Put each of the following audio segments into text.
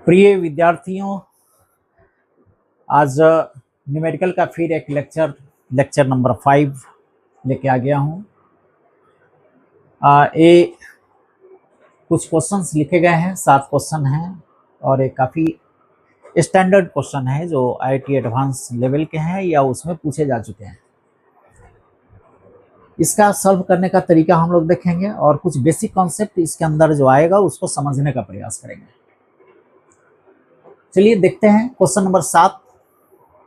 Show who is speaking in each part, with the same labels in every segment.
Speaker 1: प्रिय विद्यार्थियों, आज न्यूमेरिकल का फिर एक लेक्चर नंबर 5 लेके आ गया हूँ। ये कुछ क्वेश्चंस लिखे गए हैं, 7 क्वेश्चन हैं और ये काफ़ी स्टैंडर्ड क्वेश्चन है जो IIT एडवांस लेवल के हैं या उसमें पूछे जा चुके हैं। इसका सॉल्व करने का तरीका हम लोग देखेंगे और कुछ बेसिक कॉन्सेप्ट इसके अंदर जो आएगा उसको समझने का प्रयास करेंगे। चलिए देखते हैं क्वेश्चन नंबर 7।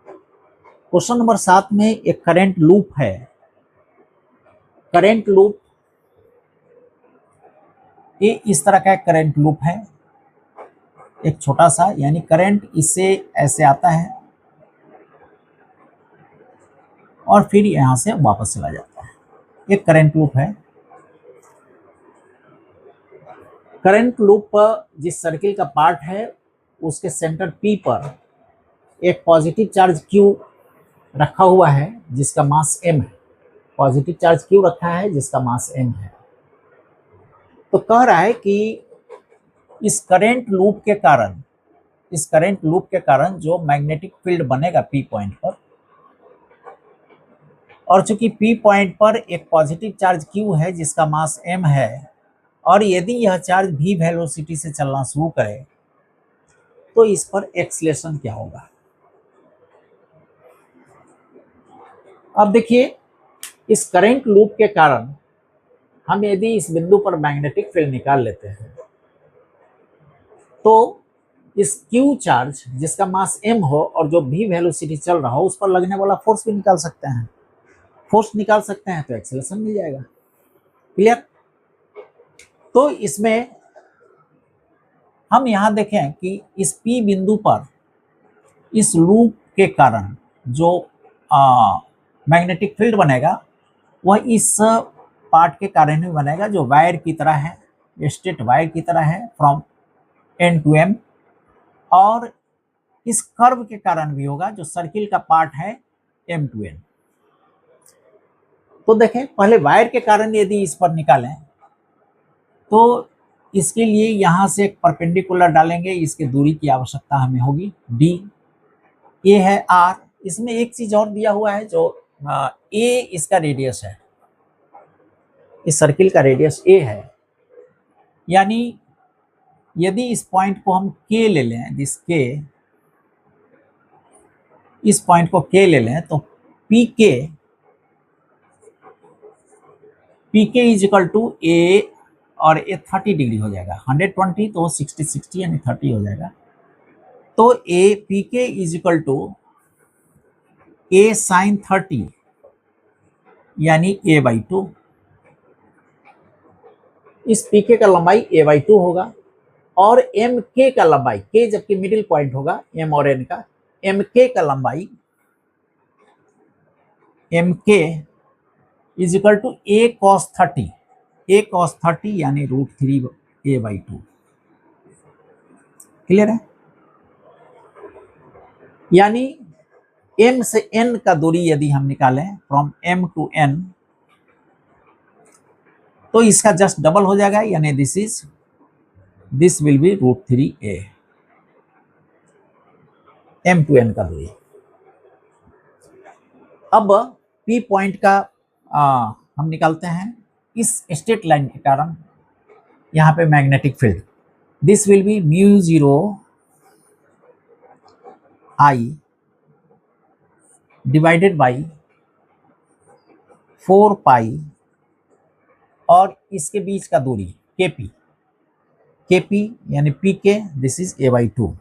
Speaker 1: क्वेश्चन नंबर 7 में एक करंट लूप है। करंट लूप ये इस तरह का एक करंट लूप है, एक छोटा सा, यानी करंट इससे ऐसे आता है और फिर यहां से वापस चला जाता है। एक करंट लूप है। करंट लूप पर जिस सर्किल का पार्ट है उसके सेंटर P पर एक पॉजिटिव चार्ज Q रखा हुआ है जिसका मास m है। पॉजिटिव चार्ज Q रखा है जिसका मास m है। तो कह रहा है कि इस करंट लूप के कारण जो मैग्नेटिक फील्ड बनेगा P पॉइंट पर, और चूंकि P पॉइंट पर एक पॉजिटिव चार्ज Q है जिसका मास m है, और यदि यह चार्ज v वेलोसिटी से चलना शुरू करे तो इस पर एक्सीलरेशन क्या होगा। अब देखिए, इस करंट लूप के कारण हम यदि इस बिंदु पर मैग्नेटिक फील्ड निकाल लेते हैं तो इस Q चार्ज जिसका मास m हो और जो v वेलोसिटी चल रहा हो उस पर लगने वाला फोर्स भी निकाल सकते हैं। फोर्स निकाल सकते हैं तो एक्सीलरेशन मिल जाएगा। क्लियर? तो इसमें हम यहां देखें कि इस P बिंदु पर इस लूप के कारण जो मैग्नेटिक फील्ड बनेगा वह इस पार्ट के कारण ही बनेगा जो वायर की तरह है, स्ट्रेट वायर की तरह है फ्रॉम N to M, और इस कर्व के कारण भी होगा जो सर्किल का पार्ट है M to N। तो देखें, पहले वायर के कारण यदि इस पर निकालें तो इसके लिए यहां से एक परपेंडिकुलर डालेंगे, इसके दूरी की आवश्यकता हमें होगी D। ये है R। इसमें एक चीज और दिया हुआ है जो A इसका रेडियस है, इस सर्किल का रेडियस A है। यानी यदि इस पॉइंट को हम K ले लें, इस पॉइंट को K ले लें तो PK is equal to A, और ये 30 डिग्री हो जाएगा। 120 तो 60 यानी 30 हो जाएगा। तो PK is equal to A sin 30 यानी A/2। इस PK का लंबाई A/2 होगा और MK का लंबाई, K जबकि मिडिल पॉइंट होगा M और N का, MK का लंबाई MK is equal to A cos 30। A cos 30 यानी √3 A/2। क्लियर है? यानी M से N का दूरी यदि हम निकालें फ्रॉम M टू N तो इसका जस्ट डबल हो जाएगा, यानी this will be √3A। M to N का दूरी। अब P पॉइंट का हम निकालते हैं। इस स्ट्रेट लाइन के कारण यहाँ पे magnetic field, this will be μ0 I divided by 4 pi और इसके बीच का दूरी KP यानी PK, दिस इज A/2।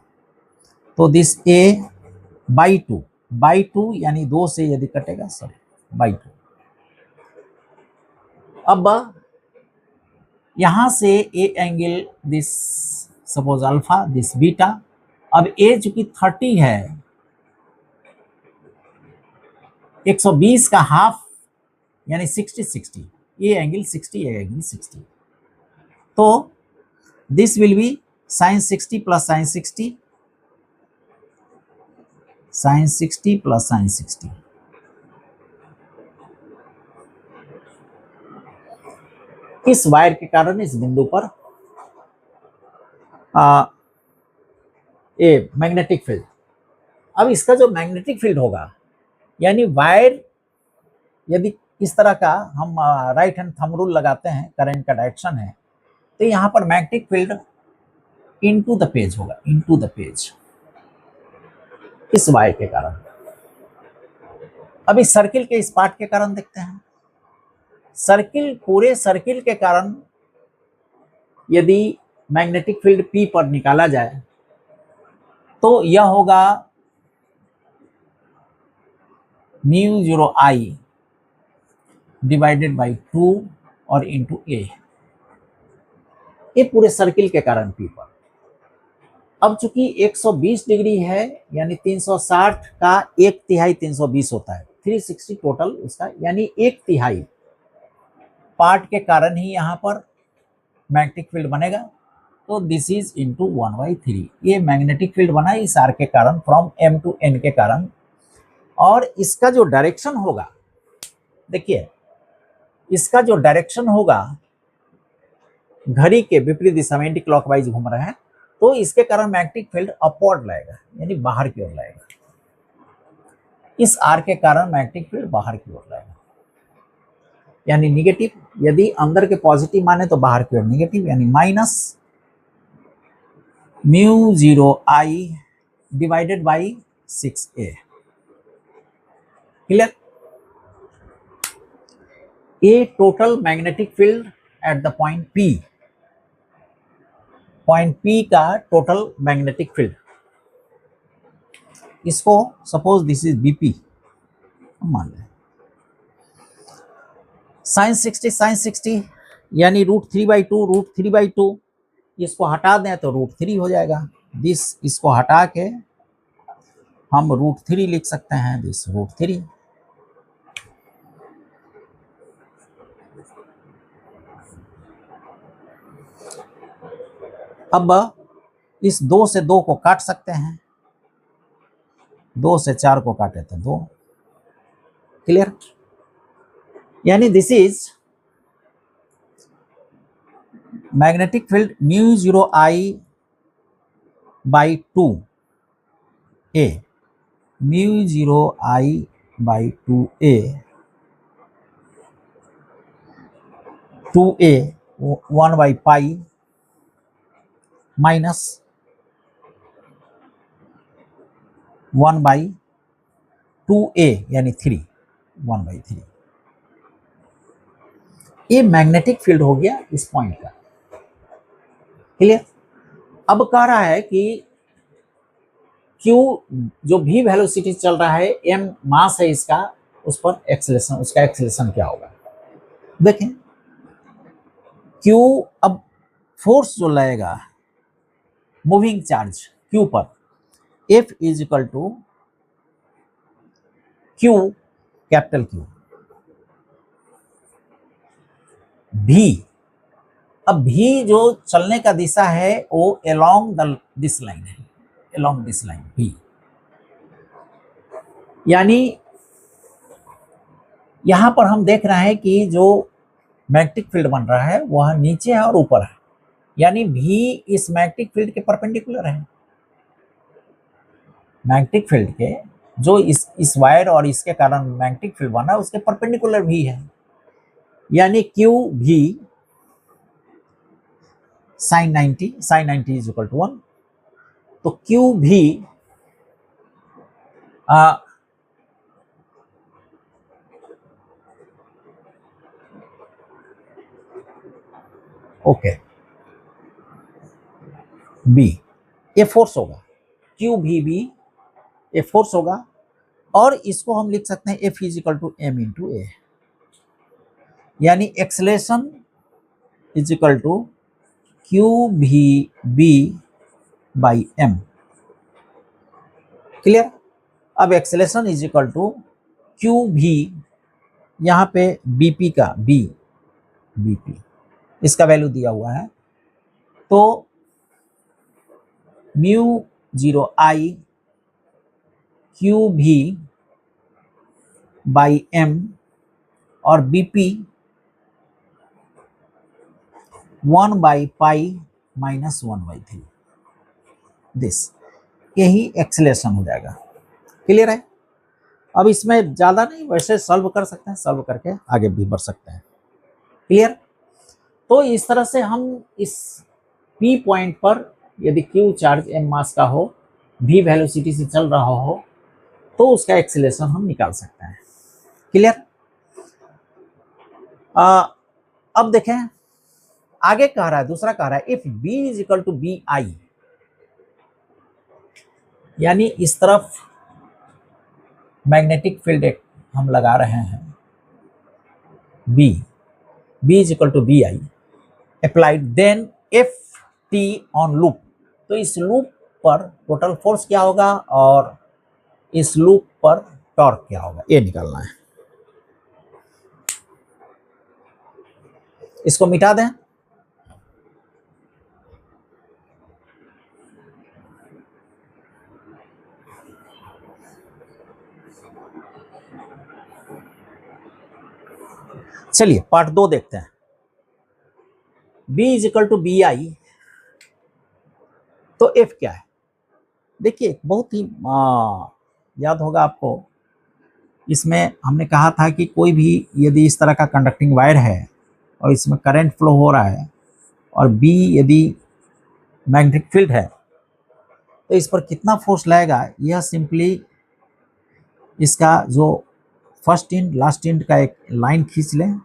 Speaker 1: तो दिस A/2 यानी 2 से यदि कटेगा /2। अब यहां से A angle, this suppose alpha, this beta. अब A चूंकि 30 है, 120 का हाफ यानी 60, A एंगल 60, A एंगल 60। तो this will B sin 60 plus sin 60, sin 60 plus sin 60। इस वायर के कारण इस बिंदु पर ए मैग्नेटिक फील्ड। अब इसका जो मैग्नेटिक फील्ड होगा, यानी वायर यदि इस तरह का हम राइट हैंड थंब रूल लगाते हैं, करंट का डायरेक्शन है, तो यहाँ पर magnetic field into the page होगा, इनटू द पेज, इस वायर के कारण। अब इस सर्किल के इस पार्ट के कारण देखते हैं। सर्किल, पूरे सर्किल के कारण यदि मैग्नेटिक फील्ड P पर निकाला जाए तो यह होगा μ0 I डिवाइडेड बाई 2 और इंटू A, ये पूरे सर्किल के कारण P पर। अब चूंकि 120 डिग्री है, यानी 360 का 1/3 320 होता है, 360 टोटल उसका, यानी 1/3 पार्ट के कारण ही यहाँ पर मैग्नेटिक फील्ड बनेगा। तो दिस इज इंटू 1/3, ये मैग्नेटिक फील्ड बना इस आर के कारण, फ्रॉम M टू N के कारण। और इसका जो डायरेक्शन होगा, देखिए इसका जो डायरेक्शन होगा घड़ी के विपरीत दिशा में, एंटी क्लॉकवाइज घूम रहे हैं, तो इसके कारण मैग्नेटिक फील्ड अपवर्ड लाएगा, यानी बाहर की ओर लाएगा। इस आर के कारण मैग्नेटिक फील्ड बाहर की ओर लाएगा, यानी निगेटिव। यदि अंदर के पॉजिटिव माने तो बाहर की ओर निगेटिव, यानी minus μ0 I divided by 6A। Clear? A total magnetic field at the point P, point P का टोटल मैग्नेटिक फील्ड, इसको सपोज दिस इज BP मान लें। sin 60 यानी √3/2, √3/2, इसको हटा दें तो √3 हो जाएगा। इसको हटा के हम √3 लिख सकते हैं, दिस √3। अब इस 2 से 2 को काट सकते हैं, 2 से 4 को काटे तो 2। क्लियर? यानी this is magnetic field μ0 I by 2A, μ0 I by 2A 1/π minus 1/2A, यानी 3, 1/3। ये मैग्नेटिक फील्ड हो गया इस पॉइंट का। क्लियर? अब कह रहा है कि Q जो भी वेलोसिटी चल रहा है, M मास है इसका, उस पर एक्सेलरेशन, उसका एक्सेलरेशन क्या होगा। देखें Q, अब फोर्स जो लगेगा मूविंग चार्ज Q पर, F is equal to Q, capital Q, V। अब V जो चलने का दिशा है वो अलोंग दिस लाइन है, अलोंग दिस लाइन V, यानी यहां पर हम देख रहे हैं कि जो मैग्नेटिक फील्ड बन रहा है वह नीचे है और ऊपर है, यानी V इस मैग्नेटिक फील्ड के परपेंडिकुलर है। मैग्नेटिक फील्ड के जो इस वायर और इसके कारण मैग्नेटिक फील्ड बना, उसके परपेंडिकुलर भी है, यानी QV sin 90 is equal to 1। तो QV ओके, B ये फोर्स होगा, QVB ये फोर्स होगा, और इसको हम लिख सकते हैं F is equal to M into A, यानी acceleration is equal to QVB by M। Clear? अब acceleration is equal to QV, यहाँ पे BP का BP इसका वैल्यू दिया हुआ है, तो μ0 I QV बाई M और BP 1/π माइनस 1/3। दिस, यही एक्सेलरेशन हो जाएगा। क्लियर है? अब इसमें ज़्यादा नहीं, वैसे सॉल्व कर सकते हैं, सॉल्व करके आगे भी बढ़ सकते हैं। क्लियर? तो इस तरह से हम इस P पॉइंट पर यदि Q चार्ज m मास का हो, V वेलोसिटी से चल रहा हो, तो उसका एक्सेलरेशन हम निकाल सकते हैं। क्लियर? अब देखें आगे कह रहा है, दूसरा कह रहा है if B is equal to B I, यानी इस तरफ मैग्नेटिक फील्ड हम लगा रहे हैं B is equal to B I applied, then F T on loop, तो इस लूप पर टोटल फोर्स क्या होगा और इस लूप पर टॉर्क क्या होगा, ये निकालना है। इसको मिटा दें। चलिए पार्ट 2 देखते हैं। B is equal to B I, तो F क्या है? देखिए बहुत ही याद होगा आपको, इसमें हमने कहा था कि कोई भी यदि इस तरह का कंडक्टिंग वायर है और इसमें करंट फ्लो हो रहा है और B यदि मैग्नेटिक फील्ड है, तो इस पर कितना फोर्स लगेगा, यह सिंपली इसका जो फर्स्ट इंड लास्ट इंड का एक लाइन खींच लें,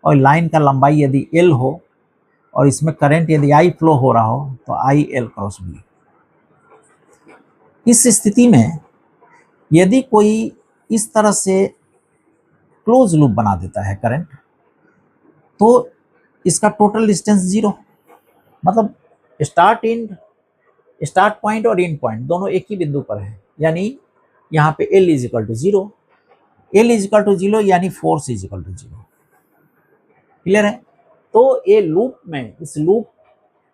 Speaker 1: और लाइन का लंबाई यदि L हो और इसमें करंट यदि I फ्लो हो रहा हो, तो I L क्रॉस B। इस स्थिति में यदि कोई इस तरह से क्लोज लूप बना देता है करंट, तो इसका टोटल डिस्टेंस 0, मतलब स्टार्ट पॉइंट और एंड पॉइंट दोनों एक ही बिंदु पर है, यानी यहाँ पे L is equal to 0, L is equal to 0 यानी force is equal to 0। Clear है? तो ये लूप में, इस लूप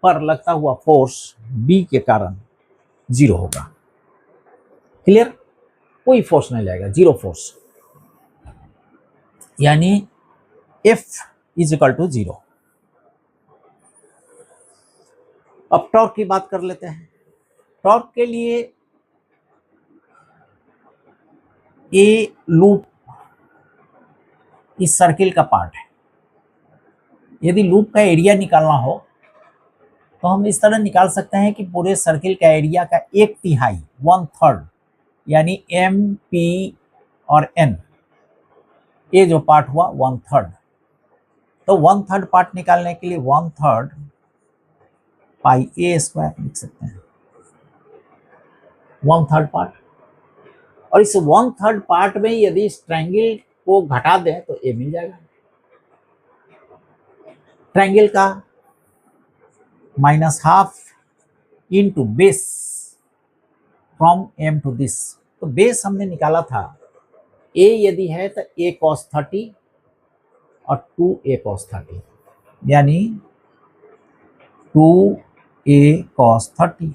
Speaker 1: पर लगता हुआ फोर्स B के कारण 0 होगा। क्लियर? कोई फोर्स नहीं लगेगा, 0 फोर्स, यानी F इज इक्वल टू 0। अब टॉर्क की बात कर लेते हैं। टॉर्क के लिए ये लूप इस सर्किल का पार्ट है। यदि लूप का एरिया निकालना हो तो हम इस तरह निकाल सकते हैं कि पूरे सर्किल का एरिया का 1/3, 1/3, यानी M, P और N, ये जो पार्ट हुआ 1/3, तो 1/3 पार्ट निकालने के लिए 1/3 पाई A स्क्वायर लिख सकते हैं, 1/3 पार्ट। और इस 1/3 पार्ट में यदि इस ट्रायंगल को घटा दें तो A मिल जाएगा। ट्रायंगल का -½ into base from M to this, तो बेस हमने निकाला था A यदि है तो A cos 30 और 2A cos 30, यानी 2A cos 30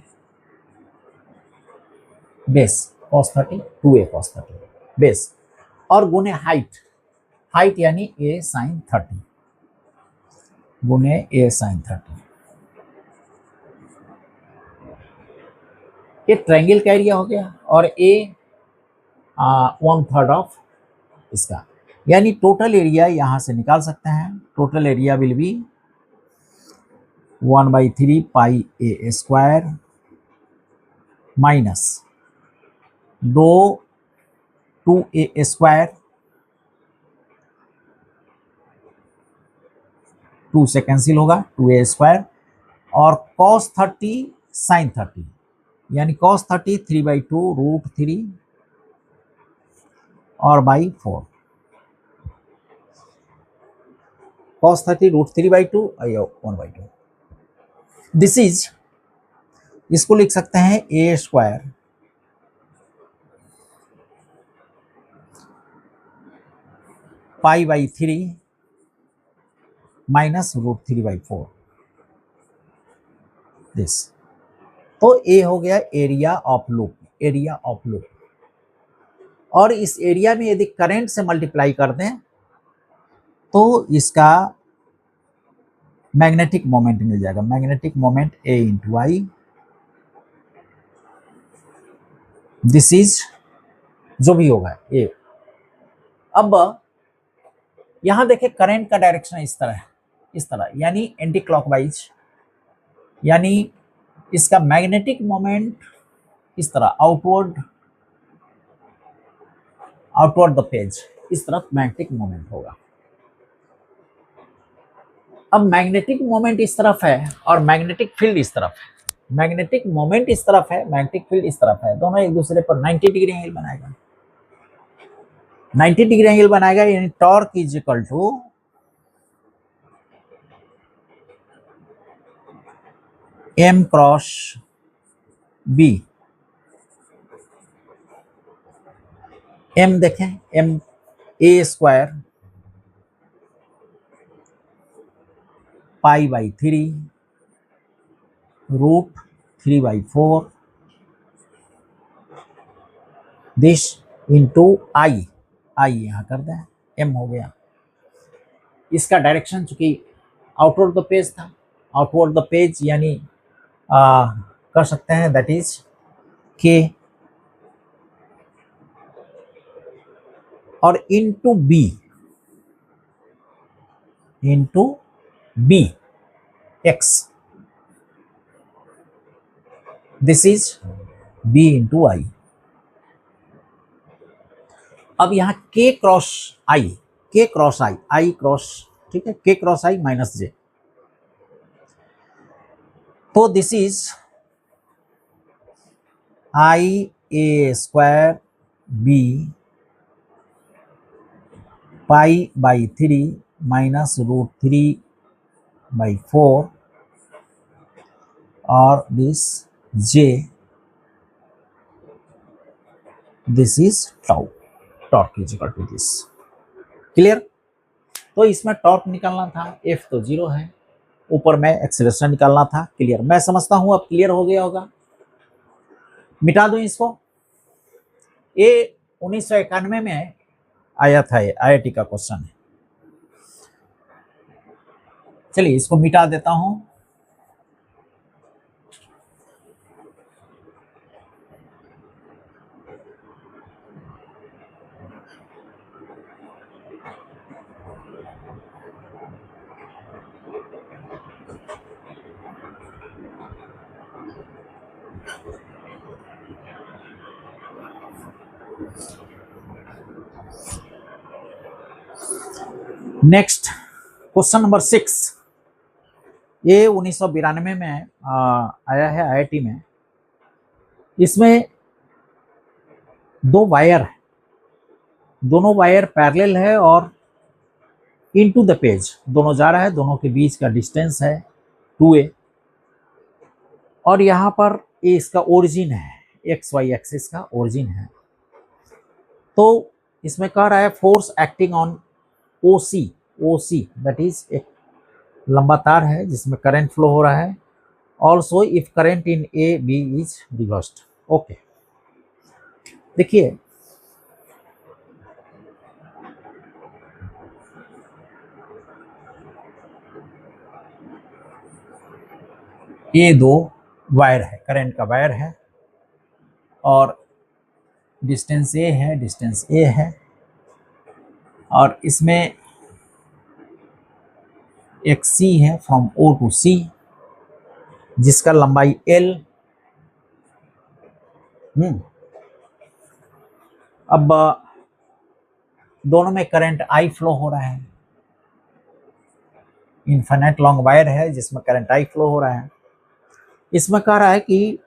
Speaker 1: base cos 30, 2A cos 30 base, और गुने हाइट यानी A sin 30 गुने A sin 30। ये ट्रायंगल का एरिया हो गया और A 1/3 ऑफ इसका, यानी टोटल एरिया यहां से निकाल सकते हैं। Total area will be 1/3 pi A square minus 2A square, 2 से कैंसिल होगा, 2A स्क्वायर, और cos 30 sin 30, यानी cos 30 3/2 √3 और बाई 4, cos 30 √3/2 और 1/2। दिस इज, इसको लिख सकते हैं A स्क्वायर π/3 माइनस √3/4 दिस। तो A हो गया एरिया ऑफ लूप, और इस एरिया में यदि करंट से मल्टीप्लाई कर दें तो इसका मैग्नेटिक मोमेंट मिल जाएगा। Magnetic moment A × I this is जो भी होगा ये। अब यहां देखें करंट का डायरेक्शन इस तरह है, इस तरह, यानी एंटी क्लॉकवाइज, यानी इसका मैग्नेटिक मोमेंट इस तरह आउटवर्ड, आउटवर्ड द पेज, इस तरफ मैग्नेटिक मोमेंट होगा। अब मैग्नेटिक मोमेंट इस तरफ है और मैग्नेटिक फील्ड इस तरफ है। मैग्नेटिक मोमेंट इस तरफ है, मैग्नेटिक फील्ड इस तरफ है, दोनों एक दूसरे पर 90 डिग्री एंगल बनाएगा। 90 डिग्री एंगल बनाएगा, यानी torque is equal to m cross b। m देखें, m a square pi by 3 root 3/4 this into i, i यहां कर दें, m हो गया। इसका डायरेक्शन चूंकि आउटवर्ड द पेज था, आउटवर्ड द पेज यानी कर सकते हैं दैट इज k और into b x, this is b into i. अब यहां k cross i, k cross i, i cross, ठीक है, k cross I minus j, तो this is I A square b pi by 3 minus root 3/4 और this j, this is tau, torque is equal to this. Clear? तो इसमें torque निकालना था, f तो 0 है, ऊपर में एक्सेलरेशन निकालना था। क्लियर? मैं समझता हूं अब क्लियर हो गया होगा। मिटा दूं इसको। ये 1991 में आया था, ये IIT का क्वेश्चन है। चलिए इसको मिटा देता हूं। नेक्स्ट क्वेश्चन नंबर 6, ये 1992 में आया है IIT में। इसमें दो वायर है, दोनों वायर पैरेलल है और इनटू द पेज दोनों जा रहा है, दोनों के बीच का डिस्टेंस है 2a, और यहाँ पर ये इसका ओरिजिन है, XY एक्सिस का ओरिजिन है। तो इसमें कह रहा है force acting on OC, that is एक लंबा तार है जिसमें करंट फ्लो हो रहा है। Also if current in A B is reversed. Okay, देखिए ये दो वायर है, करंट का वायर है और डिस्टेंस A है, डिस्टेंस A है, और इसमें एक C है फ्रॉम O टू C जिसका लंबाई L। अब दोनों में करंट I फ्लो हो रहा है, इनफिनिट लॉन्ग वायर है जिसमें करंट I फ्लो हो रहा है। इसमें कह रहा है कि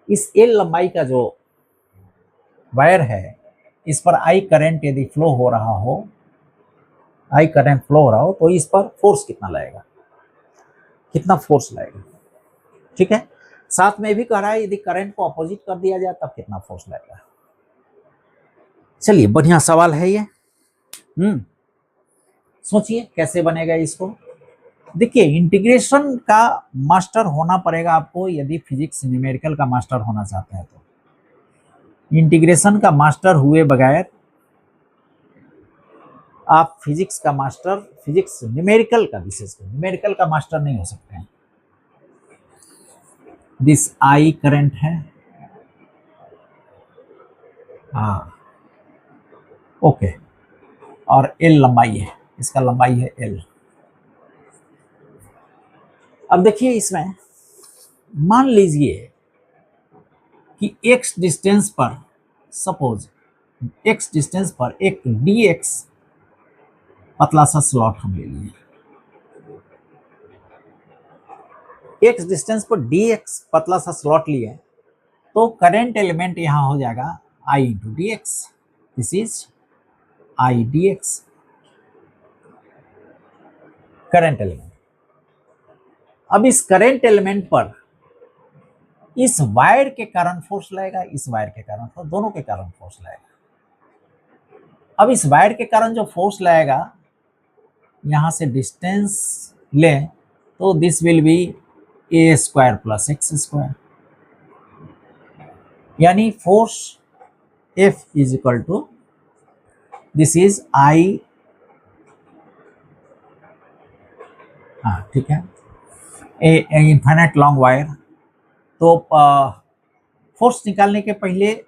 Speaker 1: इस L लंबाई का जो वायर है इस पर I करंट यदि फ्लो हो रहा हो, I करंट फ्लो हो रहा हो तो इस पर फोर्स कितना लगेगा, कितना फोर्स लगेगा। ठीक है, साथ में भी कह रहा है यदि करंट को अपोजिट कर दिया जाए तब कितना फोर्स लगेगा। चलिए बढ़िया सवाल है ये। सोचिए कैसे बनेगा इसको। देखिए इंटीग्रेशन का मास्टर होना पड़ेगा आपको, यदि फिजिक्स न्यूमेरिकल का मास्टर होना चाहते हैं तो। इंटीग्रेशन का मास्टर हुए बगैर आप फिजिक्स का मास्टर, फिजिक्स न्यूमेरिकल का, विशेषकर न्यूमेरिकल का मास्टर नहीं हो सकते हैं। दिस I करंट है हाँ ओके, और एल लंबाई है, इसका लंबाई है एल। अब देखिए इसमें मान लीजिए कि x डिस्टेंस पर, सपोज x डिस्टेंस पर एक dx पतला सा स्लॉट हम ले लिए, x डिस्टेंस पर dx पतला सा स्लॉट लिए, तो करंट एलिमेंट यहां हो जाएगा I into D x, this is I dx current element. अब इस करंट एलिमेंट पर इस वायर के कारण फोर्स लगेगा, इस वायर के कारण फोर्स, दोनों के कारण फोर्स लगेगा। अब इस वायर के कारण जो फोर्स लगेगा, यहां से डिस्टेंस ले तो this will be a square plus x square, यानी force F is equal to, this is I, हाँ ठीक है, ए इनफाइनाइट लॉन्ग वायर। तो फोर्स निकालने के पहले,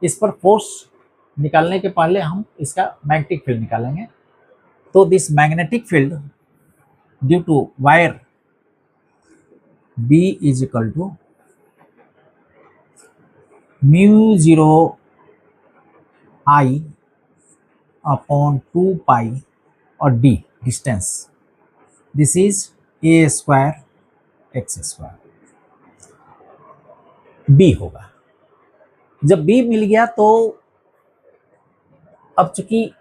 Speaker 1: इस पर फोर्स निकालने के पहले हम इसका मैग्नेटिक फील्ड निकालेंगे। तो this magnetic field due to wire B is equal to mu 0 I upon 2 pi और D distance, this is A square X square, B होगा। जब B मिल गया तो अब चूंकि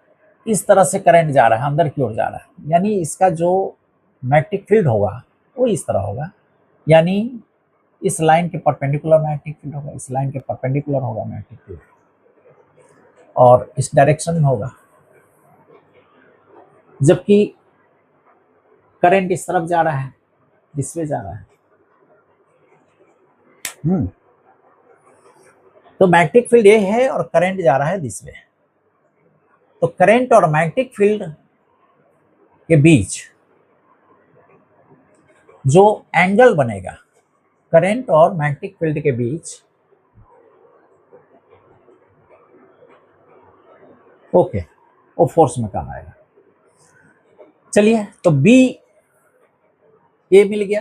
Speaker 1: इस तरह से करंट जा रहा है, अंदर की ओर जा रहा है, यानी इसका जो मैग्नेटिक फील्ड होगा वो इस तरह होगा, यानी इस लाइन के परपेंडिकुलर मैग्नेटिक फील्ड होगा, इस लाइन के परपेंडिकुलर होगा मैग्नेटिक फील्ड, और इस डायरेक्शन में होगा। जबकि करंट इस तरफ जा रहा है, दिस वे जा रहा है। तो मैग्नेटिक फील्ड ये है और करंट जा रहा है दिस वे। तो करंट और मैग्नेटिक फील्ड के बीच जो एंगल बनेगा, करंट और मैग्नेटिक फील्ड के बीच, ओके, वो फोर्स में काम आएगा। चलिए, तो B ये मिल गया,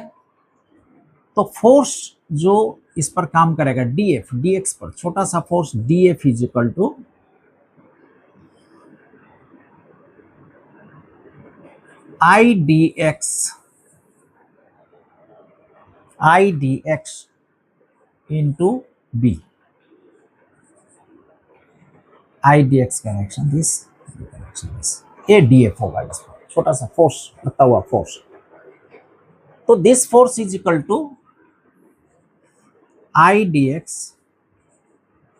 Speaker 1: तो फोर्स जो इस पर काम करेगा DF, DX पर छोटा सा force DF is equal to I dx into B, I dx connection this, ये DF होगा, इस पर छोटा सा फोर्स लगता हुआ फोर्स। तो this force is equal to I dx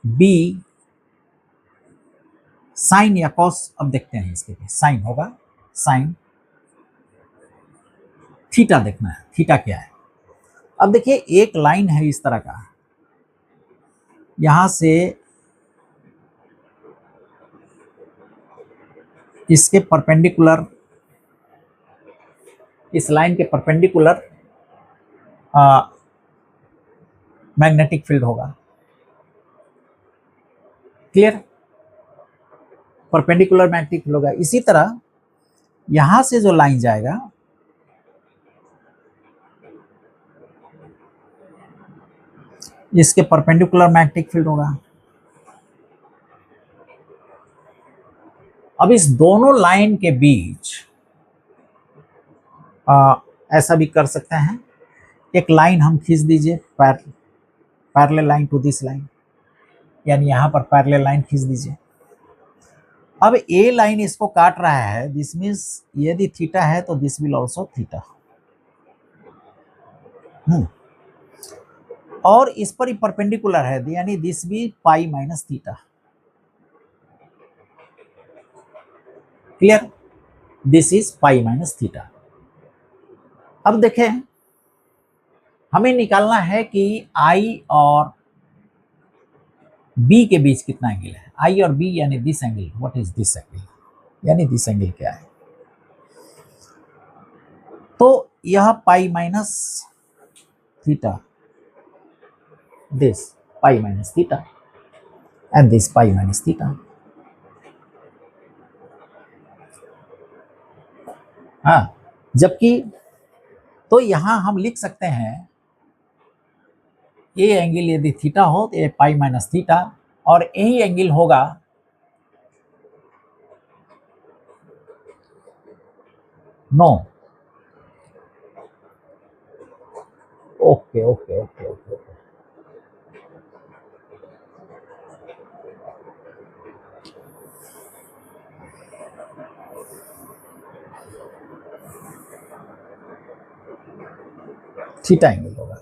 Speaker 1: B sine या कॉस, अब देखते हैं इसके लिए, साइन होगा, साइन थीटा देखना है, थीटा क्या है। अब देखिए एक लाइन है इस तरह का, यहां से इसके परपेंडिकुलर, इस लाइन के परपेंडिकुलर मैग्नेटिक फील्ड होगा, क्लियर, परपेंडिकुलर मैग्नेटिक फील्ड होगा। इसी तरह यहां से जो लाइन जाएगा, इसके परपेंडिकुलर मैग्नेटिक फील्ड होगा। अब इस दोनों लाइन के बीच ऐसा भी कर सकते हैं, एक लाइन हम खींच दीजिए, parallel line to this line, यानी यहां पर पैरेलल लाइन खींच दीजिए। अब ए लाइन इसको काट रहा है, दिस मीन्स यदि थीटा है तो दिस विल ऑल्सो थीटा, और इस पर ही परपेंडिकुलर है, यानी दिस भी pi minus theta, clear, this is pi minus theta. अब देखें, हमें निकालना है कि I और B के बीच कितना एंगल है, I और B यानी this angle, what is this angle, यानी दिस एंगल क्या है। तो यह pi minus theta, this pi minus theta, and this pi minus theta. हाँ, जबकि तो यहां हम लिख सकते हैं ये एंगल यदि थीटा हो तो ये पाई माइनस थीटा, और यही एंगल होगा no. Okay okay okay okay theta angle होगा,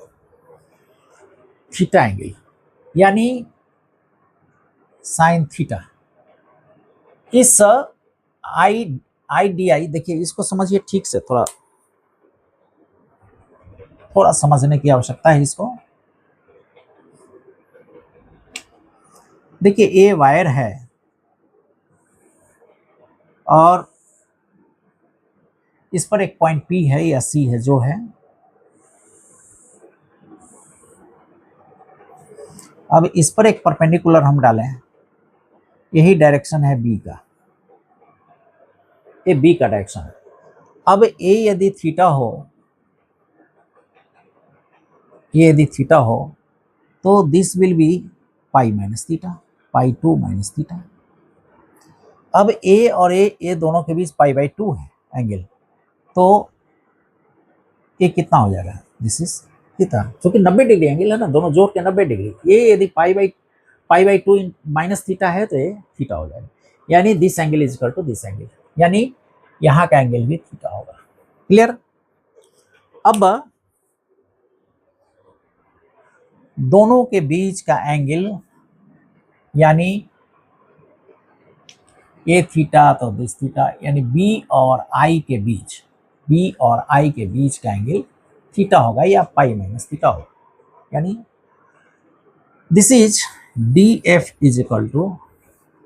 Speaker 1: थीटा एंगल यानी साइन थीटा। इस आई डी आई, देखिए इसको समझिए ठीक से, थोड़ा थोड़ा समझने की आवश्यकता है इसको। देखिए ये वायर है और इस पर एक पॉइंट P है या C है जो है। अब इस पर एक परपेंडिकुलर हम डालें, यही डायरेक्शन है B का, ये B का डायरेक्शन है। अब A यदि थीटा हो, ये यदि थीटा हो तो this will be pi minus theta, pi 2 minus theta. अब A और A दोनों के बीच पाई बाई 2 है एंगल, तो ये कितना हो जाएगा, दिस इज थीटा, क्योंकि 90 डिग्री एंगल है ना, दोनों जोड़ के 90 डिग्री। ये यदि पाई बाई 2 माइनस थीटा है तो ये थीटा हो जाएगा, यानी this angle is equal to this angle, यानी यहाँ का एंगल भी थीटा होगा। क्लियर? अब दोनों के बीच का एंगल यानी ए थीटा तो दिस थीटा, यानी बी और आई के बीच, बी और आई के बीच का एंगल थीटा होगा या पाई माइनस थीटा होगा, यानी this is d F is equal to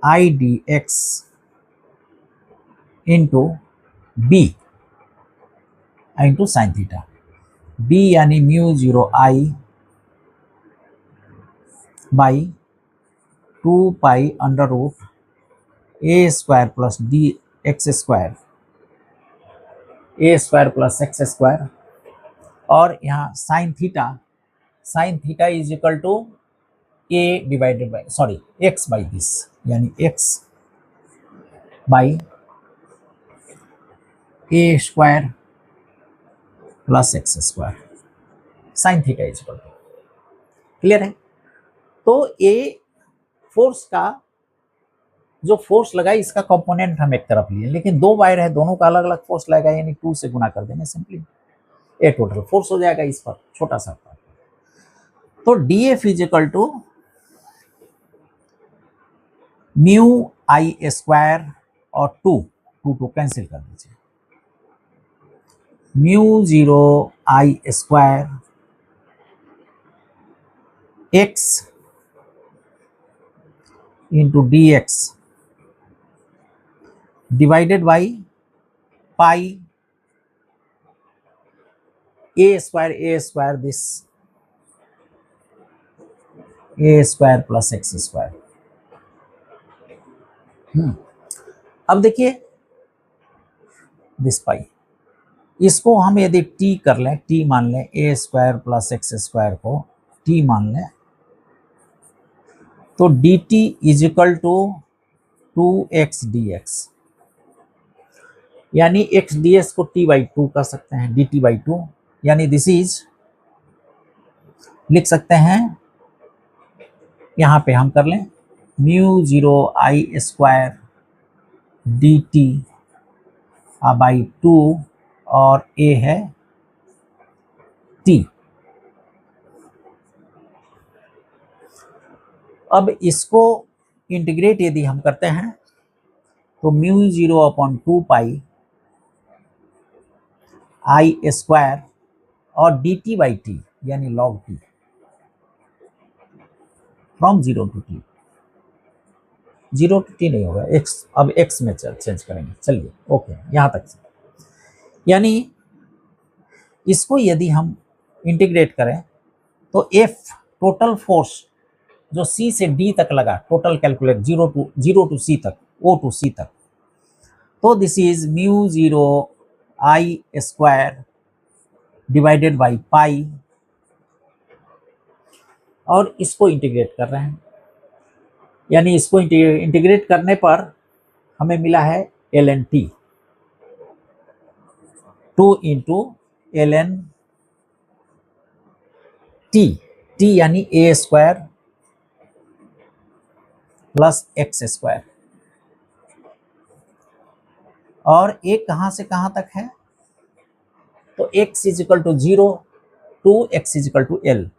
Speaker 1: I d x into B into sine theta. B यानी mu 0 I by 2 pi under root a square plus D x square, a square plus x square, और यहाँ sine theta is equal to a divided by, sorry, x by this, यानी x by A square plus x square, sine theta is equal to. Clear है? तो ये force का जो force लगा इसका कंपोनेंट हम एक तरफ लिए, लेकिन दो वायर है, दोनों का अलग अलग फोर्स लगेगा, यानी 2 से गुना कर देंगे सिंपली, ये टोटल फोर्स हो जाएगा इस पर, छोटा सा पर। तो D F is equal to mu I square और 2 कैंसिल कर दीजिए, mu 0 I square X into D X divided by pi A square this A square plus x square. अब देखिए दिस पाई, इसको हम यदि टी कर लें, टी मान लें, A square plus x square को टी मान लें, तो D T is equal to 2x dx, यानी x ds को t बाई 2 कर सकते हैं, dt बाई 2, यानी दिस इज, लिख सकते हैं यहां पे हम कर लें mu 0 I square D T by 2 और a है t। अब इसको इंटीग्रेट यदि हम करते हैं तो mu 0 upon 2 pi I square और डी टी बाई टी, यानी log T, from 0 to T, 0 to T नहीं होगा, x, अब x में चेंज करेंगे, चलिए ओके यहां तक से। यानी इसको यदि हम इंटीग्रेट करें तो F टोटल फोर्स जो सी से डी तक लगा, टोटल कैलकुलेट जीरो टू सी तक, ओ टू सी तक, तो this is mu zero I square divided by पाई, और इसको इंटीग्रेट कर रहे हैं, यानी इसको इंटीग्रेट करने पर हमें मिला है L N T, 2 into L N T, T यानी A square plus x square, और एक कहां से कहां तक है, तो x is equal to 0 to x is equal to L,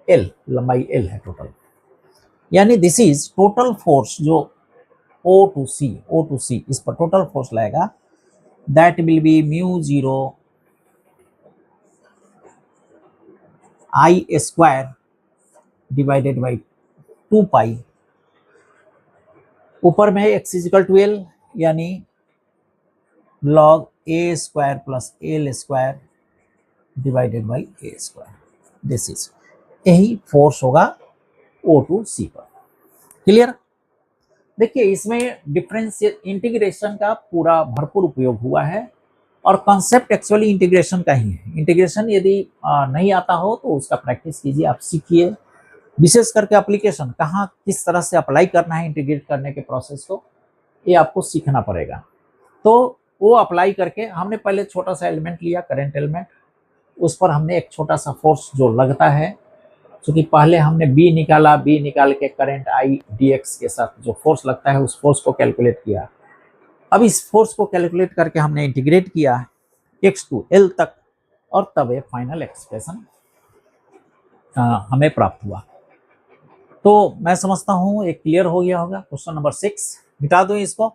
Speaker 1: L लंबाई एल है टोटल, यानी दिस इज टोटल फोर्स जो ओ टू सी इस पर टोटल फोर्स लगेगा, that will be mu zero I square divided by 2 pi, ऊपर में x is equal to L यानी log a square plus L square divided by A square, this is, यही force होगा O to C पर। Clear? देखिए इसमें difference integration का पूरा भरपूर उपयोग हुआ है, और कॉन्सेप्ट एक्चुअली इंटीग्रेशन का ही है। इंटीग्रेशन यदि नहीं आता हो तो उसका प्रैक्टिस कीजिए, आप सीखिए, विशेष करके एप्लीकेशन कहाँ किस तरह से अप्लाई करना है इंटीग्रेट करने के प्रोसेस को, ये आपको सीखना पड़ेगा। तो वो अप्लाई करके हमने पहले छोटा सा एलिमेंट लिया, करंट एलिमेंट, उस पर हमने एक छोटा सा फोर्स जो लगता है, क्योंकि पहले हमने बी निकाला, बी निकाल के करंट आई डी एक्स के साथ जो फोर्स लगता है उस फोर्स को कैलकुलेट किया। अब इस फोर्स को कैलकुलेट करके हमने इंटीग्रेट किया x टू एल तक, और तब ये फाइनल एक्सप्रेशन हमें प्राप्त हुआ। तो मैं समझता हूं ये क्लियर हो गया होगा। क्वेश्चन नंबर 6 मिटा दो इसको।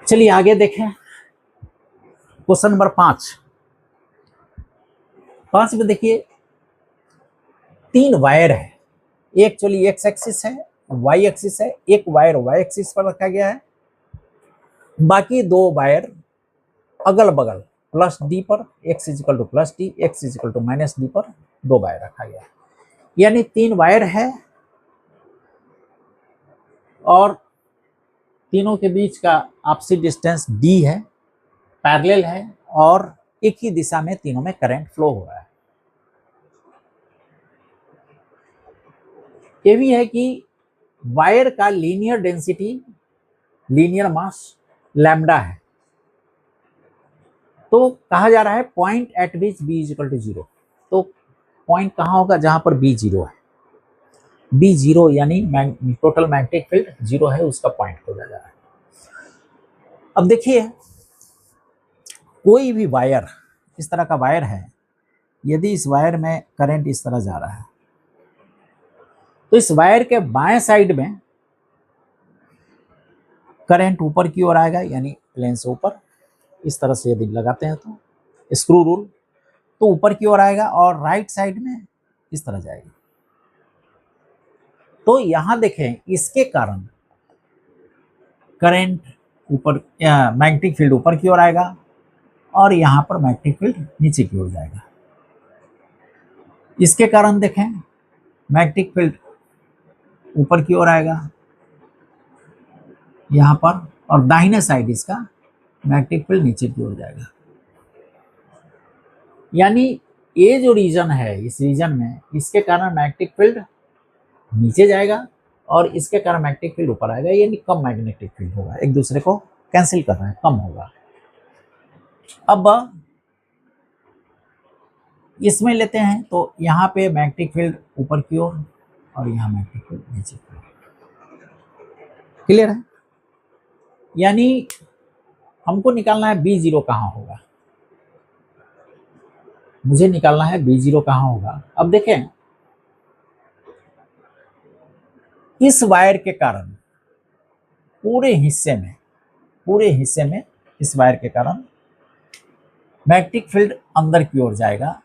Speaker 1: चलिए आगे देखें, क्वेश्चन नंबर 5 में देखिए 3 वायर है, एक्चुअली एक्स एक्सिस है, वाई एक्सिस है, एक वायर वाई एक्सिस पर रखा गया है, बाकी 2 वायर अगल बगल प्लस डी पर, X is equal to plus D, X is equal to minus D पर 2 वायर रखा गया है, यानी 3 वायर है, और तीनों के बीच का आपसी डिस्टेंस डी है, पैरेलल है, और एक ही दिशा में तीनों में करंट फ्लो हो रहा है। ये भी है कि वायर का linear density, linear mass lambda है, तो कहा जा रहा है point at which B is equal to 0, तो पॉइंट कहाँ होगा जहां पर बी 0 है, बी 0 यानी टोटल मैग्नेटिक फील्ड 0 है, उसका पॉइंट खोजा जा रहा है। अब देखिए कोई भी वायर, इस तरह का वायर है, यदि इस वायर में करंट इस तरह जा रहा है, तो इस वायर के बाएं साइड में करंट ऊपर की ओर आएगा, यानी प्लेन से ऊपर, इस तरह से यदि लगाते हैं तो स्क्रू रूल, तो ऊपर की ओर आएगा, और राइट साइड में इस तरह जाएगा। तो यहां देखें इसके कारण करंट ऊपर, मैग्नेटिक फील्ड ऊपर की ओर आएगा, और यहां पर मैग्नेटिक फील्ड नीचे की ओर जाएगा। इसके कारण देखें मैग्नेटिक फील्ड ऊपर की ओर आएगा यहां पर, और दाहिने साइड इसका मैग्नेटिक फील्ड नीचे की ओर जाएगा। यानी ये जो रीजन है, इस रीजन में इसके कारण मैग्नेटिक फील्ड नीचे जाएगा, और इसके कारण मैग्नेटिक फील्ड ऊपर आएगा, यानी कम मैग्नेटिक फील्ड होगा, एक दूसरे को कैंसिल कर रहा है, कम होगा। अब इसमें लेते हैं तो यहाँ पे मैग्नेटिक फील्ड ऊपर की ओर, और यहाँ मैग्नेटिक फील्ड नीचे की ओर। क्लियर है? यानी हमको निकालना है B0 कहाँ होगा, मुझे निकालना है B0 कहाँ होगा। अब देखें इस वायर के कारण पूरे हिस्से में इस वायर के कारण मैग्नेटिक फील्ड अंदर की ओर जाएगा,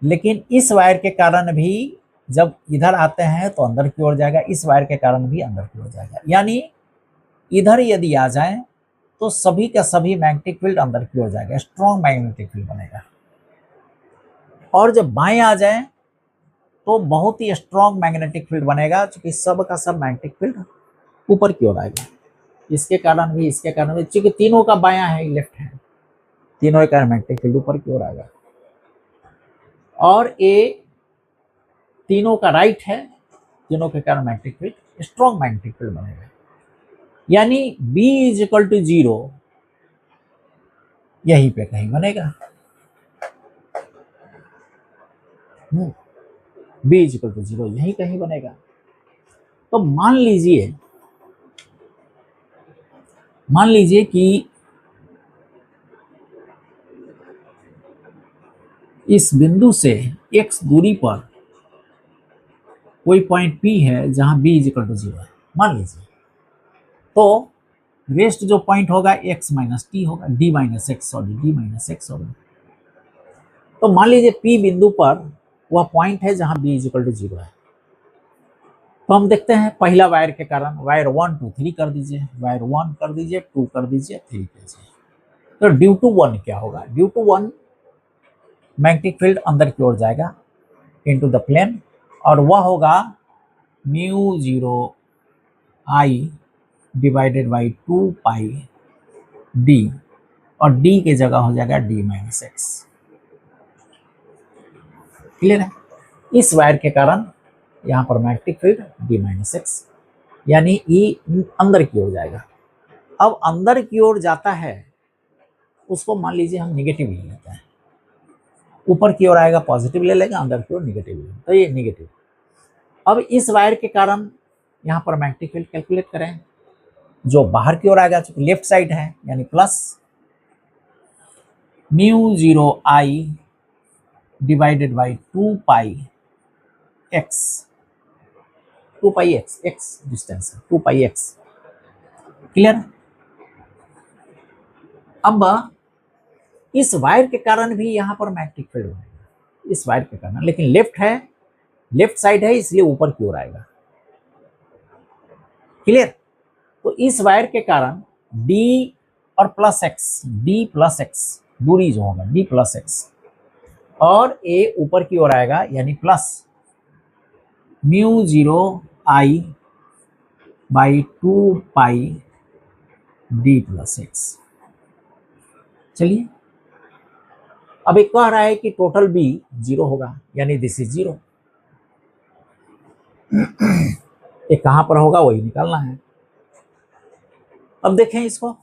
Speaker 1: लेकिन इस वायर के कारण भी जब इधर आते हैं तो अंदर की ओर जाएगा, इस वायर के कारण भी अंदर की ओर जाएगा। यानी इधर यदि आ जाए तो सभी का सभी मैग्नेटिक फील्ड अंदर की ओर जाएगा, स्ट्रॉन्ग मैग्नेटिक फील्ड बनेगा। और जब बाएं आ जाए तो बहुत ही स्ट्रॉन्ग मैग्नेटिक फील्ड बनेगा, क्योंकि सब का सब मैग्नेटिक फील्ड ऊपर की ओर आएगा। इसके कारण भी क्योंकि तीनों का बायां है, लेफ्ट है, तीनों का मैग्नेटिक फील्ड ऊपर की ओर आएगा। और ए तीनों का राइट है, तीनों के कारण magnetic field strong magnetic field बनेगा। यानी B = 0 यहीं पे कहीं बनेगा। B = 0 यहीं कहीं बनेगा। तो मान लीजिए कि इस बिंदु से x दूरी पर कोई पॉइंट P है जहां B = 0 है, मान लीजिए। तो रेस्ट जो पॉइंट होगा x - t होगा, d - x होगा। तो मान लीजिए P बिंदु पर वह पॉइंट है जहां B = 0 है। तो हम देखते हैं पहला वायर के कारण, वायर 1 2 3 कर दीजिए, वायर 1 कर दीजिए, 2 कर दीजिए, 3 कीजिए। तो ड्यू टू 1 क्या होगा? ड्यू टू 1 मैग्नेटिक फील्ड अंदर की ओर जाएगा इनटू द प्लेन, और वह होगा μ0 I / 2 पाई d, और d की जगह हो जाएगा d - x। क्लियर है? इस वायर के कारण यहाँ पर मैग्नेटिक फील्ड d - x, यानी E अंदर की ओर जाएगा। अब अंदर की ओर जाता है, उसको मान लीजिए हम निगेटिव ले लेते हैं। ऊपर की ओर आएगा पॉजिटिव ले लेगा, अंदर की ओर निगेटिव ले लेगा, तो ये निगेटिव। अब इस वायर के कारण यहाँ पर मैग्नेटिक फील्ड कैलकुलेट करें। जो बाहर की ओर आएगा, चूंकि लेफ्ट साइड है, यानी plus μ0 I / 2 pi x, 2 pi x distance है, 2 पाई x। क्लियर? अब इस वायर के कारण भी यहाँ पर मैग्नेटिक फील्ड बनेगा, इस वायर के कारण, लेकिन लेफ्ट साइड है, इसलिए ऊपर की ओर आएगा। क्लियर? तो इस वायर के कारण d और +x दूरी जो होगा d+x, और a ऊपर की ओर आएगा, यानी प्लस μ0 I / 2 पाई d+x। चलिए, अब एक कह रहा है कि टोटल B 0 होगा, यानी दिस इज 0। ये कहां पर होगा वही निकालना है। अब देखें इसको,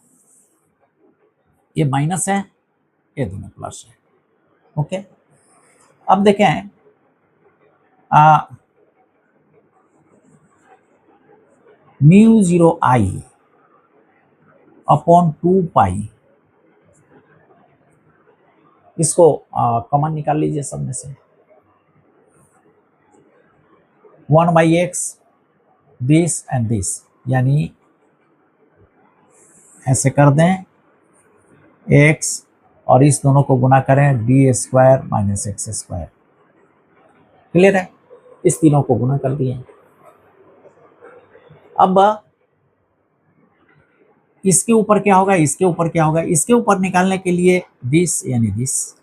Speaker 1: ये माइनस है, ये दोनों प्लस है। ओके, अब देखें μ0 I / 2 पाई, इसको कॉमन निकाल लीजिए सब में से। 1/x दिस एंड दिस, यानी ऐसे कर दें x और इस दोनों को गुना करें d² - x²। क्लियर है? इस तीनों को गुना कर दिए। अब इसके ऊपर क्या होगा, इसके ऊपर क्या होगा? इसके ऊपर निकालने के लिए दिस, यानी दिस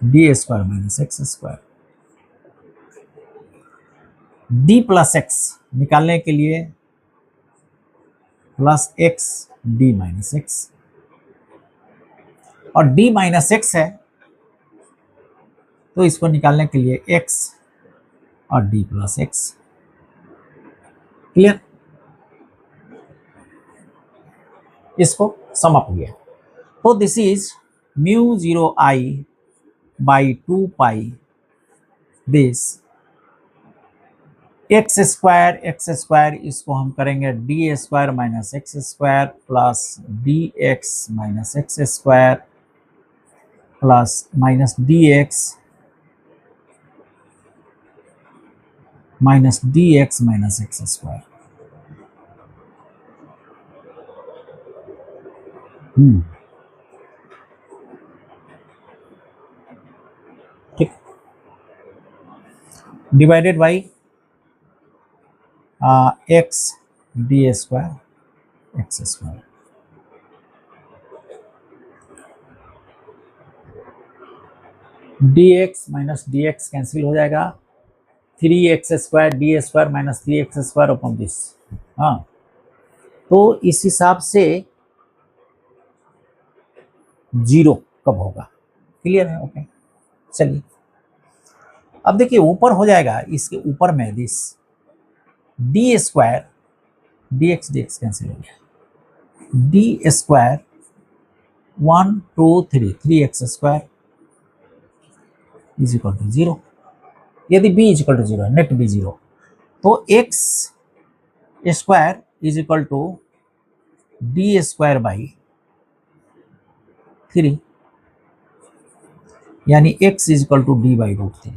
Speaker 1: d² - x²। d+x निकालने के लिए +x d - x, और d - x है तो इसको निकालने के लिए x और d+x। क्लियर? इसको सम अप किया तो this is μ0 I / 2 pi this x², इसको हम करेंगे d² - x² plus dx - x² plus -dx - x²। ठीक, divided by x D square X square. D x minus D X cancel हो जाएगा, 3x square D square minus 3x square upon this. हाँ, तो इस हिसाब से 0 कब होगा, क्लियर है? ओके, चलिए अब देखिए ऊपर हो जाएगा, इसके ऊपर में this D square D X cancel हो गया, D square 1 2 3 3x square is equal to 0। यदि b इज इक्वल टू 0 है, नेट b 0, तो x square is equal to D square by 3, यानी x is equal to D by root 3।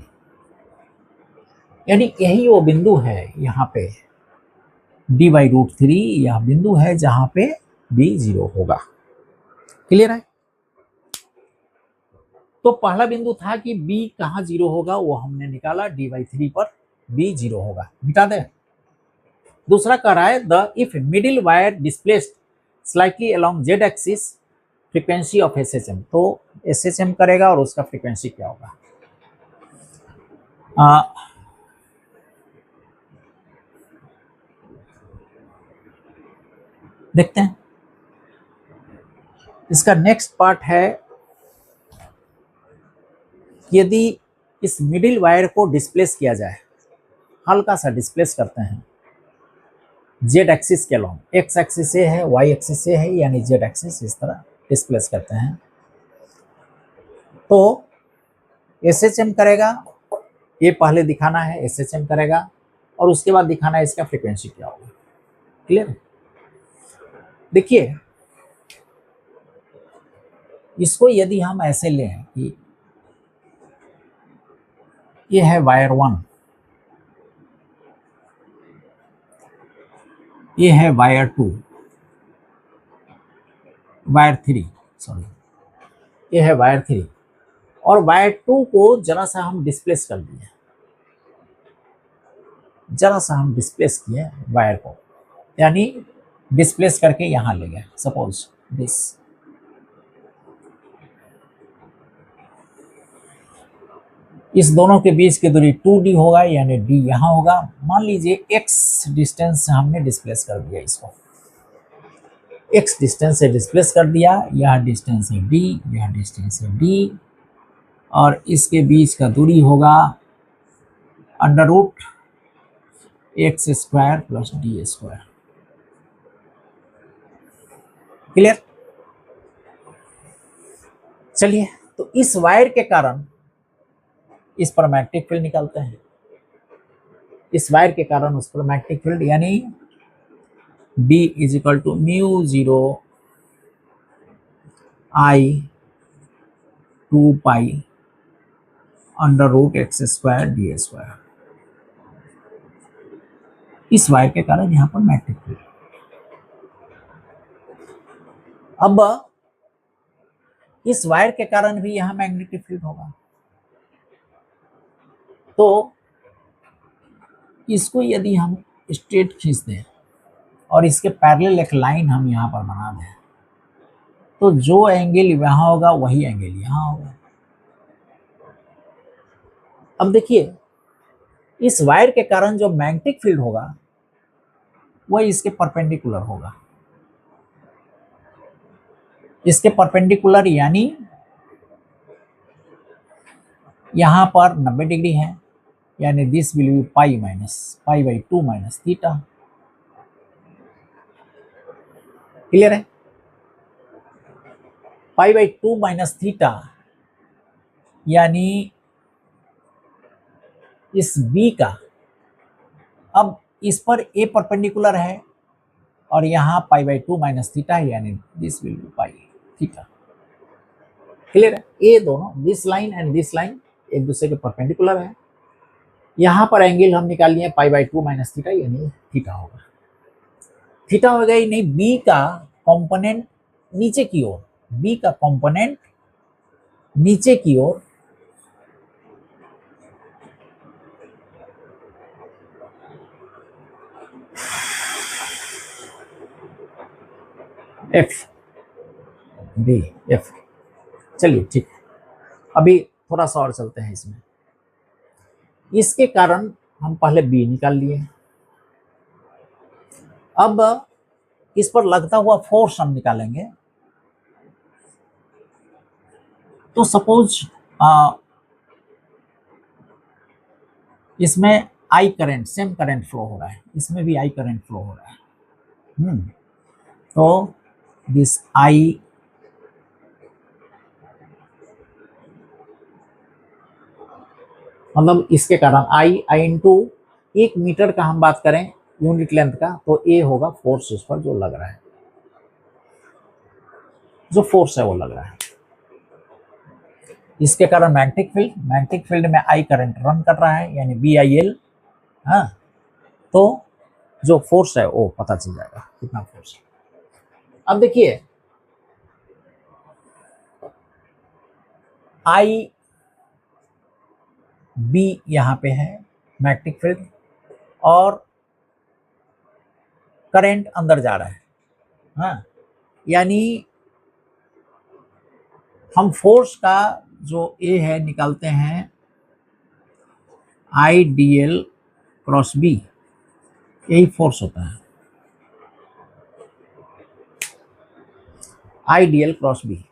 Speaker 1: यानी यही वो बिंदु है यहाँ पे d बाई रूट 3, यह बिंदु है जहां पे b 0 होगा, क्लियर है? तो पहला बिंदु था कि b कहाँ 0 होगा, वो हमने निकाला, d बाई 3 पर b 0 होगा, मिटा दें। दूसरा कह रहा है the if middle wire displaced slightly along z axis frequency of SHM, तो SHM करेगा और उसका फ्रीक्वेंसी क्या होगा। देखते हैं, इसका नेक्स्ट पार्ट है, यदि इस मिडिल वायर को डिस्प्लेस किया जाए, हल्का सा डिस्प्लेस करते हैं जेड एक्सिस के अलोंग, एक्स एक्सिस से है, वाई एक्सिस से है, यानी जेड एक्सिस, इस तरह डिस्प्लेस करते हैं, तो SHM करेगा, ये पहले दिखाना है SHM करेगा और उसके बाद दिखाना है इसका फ्रीक्वेंसी क्या होगा, क्लियर? देखिए इसको यदि हम ऐसे लें कि ये है वायर 1, ये है वायर 2, वायर 3, सॉरी ये है वायर 3, और वायर 2 को जरा सा हम डिस्प्लेस कर दिए, जरा सा हम डिस्प्लेस किए वायर को, यानी डिस्प्लेस करके यहां ले गए, सपोज दिस, इस दोनों के बीच की दूरी 2d होगा, यानी d यहां होगा। मान लीजिए x डिस्टेंस से हमने डिस्प्लेस कर दिया, इसको x डिस्टेंस से डिस्प्लेस कर दिया, यह डिस्टेंस है d, यह डिस्टेंस है d, और इसके बीच का दूरी होगा under root x square plus D square, clear? चलिए, तो इस वायर के कारण इस पर मैग्नेटिक फील्ड निकालते हैं, इस वायर के कारण उस पर मैग्नेटिक फील्ड, यानी B is equal to mu 0 I 2 pi under root x square D square, इस वायर के कारण यहां पर मैग्नेटिक फील्ड। अब इस वायर के कारण भी यहां मैग्नेटिक फील्ड होगा, तो इसको यदि हम स्ट्रेट खींच दें और इसके पैरेलल एक लाइन हम यहां पर बना दें, तो जो एंगल यहां होगा वही एंगल यहां होगा। अब देखिए इस वायर के कारण जो मैग्नेटिक फील्ड होगा वह इसके परपेंडिकुलर होगा, इसके परपेंडिकुलर, यानी यहां पर 90 डिग्री है, यानी this will be pi minus pi by 2 minus theta, clear है? पाई बाई 2 माइनस थीटा, यानी इस B का, अब इस पर A परपेंडिकुलर है और यहाँ पाई बाई 2 माइनस थीटा है, यानी this will be pi theta, clear है? ये दोनों, this line and this line एक दूसरे के परपेंडिकुलर है। यहाँ पर एंगल हम निकाल लिए पाई बाई 2 माइनस थीटा, यानी थीटा होगा, थीटा हो गई। नहीं, B का कंपोनेंट नीचे की ओर, बी का कंपोनेंट नीचे की ओर एफ, बी एफ। चलिए ठीक है, अभी थोड़ा सा और चलते हैं इसमें। इसके कारण हम पहले बी निकाल लिए, अब इस पर लगता हुआ फोर्स हम निकालेंगे। तो सपोज इसमें I current, same current flow हो रहा है, इसमें भी आई करंट फ्लो हो रहा है। तो दिस आई मतलब इसके कारण आई इंटू 1 मीटर का हम बात करें यूनिट लेंथ का, तो ए होगा फोर्स उस पर जो लग रहा है, जो फोर्स है वो लग रहा है। इसके कारण मैग्नेटिक फील्ड में आई करंट रन कर रहा है, यानी बी आई एल। हाँ, तो जो फोर्स है वो पता चल जाएगा कितना फोर्स है। अब देखिए आई बी यहां पे है मैग्नेटिक फील्ड, और करंट अंदर जा रहा है। हाँ, यानी हम फोर्स का जो ए है निकालते हैं I D L cross B, यही फोर्स होता है, I D L cross B.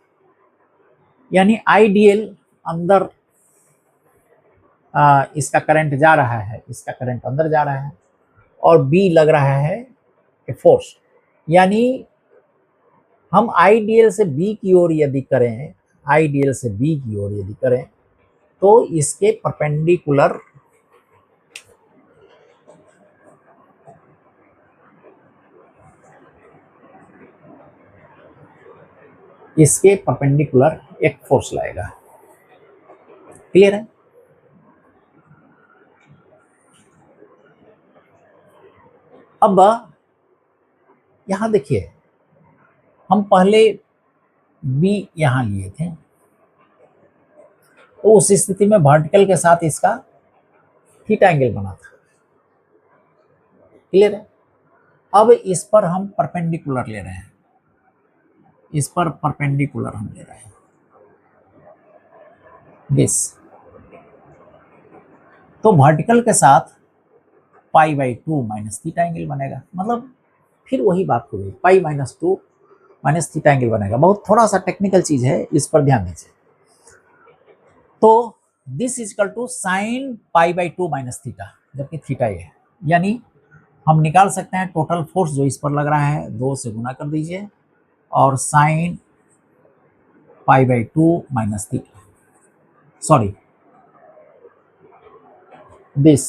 Speaker 1: यानी आई डी एल अंदर इसका करंट जा रहा है, इसका करंट अंदर जा रहा है, और बी लग रहा है फोर्स। यानी हम आईडीएल से बी की ओर यदि करें, आईडीएल से बी की ओर यदि करें, तो इसके परपेंडिकुलर एक फोर्स लाएगा। क्लियर है? अब यहां देखिए, हम पहले बी यहां लिए थे, तो उस स्थिति में वर्टिकल के साथ इसका थीटा एंगल बना था। क्लियर है? अब इस पर हम परपेंडिकुलर ले रहे हैं, इस पर परपेंडिकुलर हम ले रहे हैं दिस, तो वर्टिकल के साथ पाई बाई 2 माइनस थीटा एंगल बनेगा। मतलब फिर वही बात हो गई, pi minus 2 minus theta angle बनेगा। बहुत थोड़ा सा टेक्निकल चीज है, इस पर ध्यान दीजिए। तो this is equal to sine pi by 2 minus theta, जबकि थीटा ये है। यानी हम निकाल सकते हैं टोटल फोर्स जो इस पर लग रहा है, 2 से गुना कर दीजिए, और sine pi by 2 minus theta, sorry this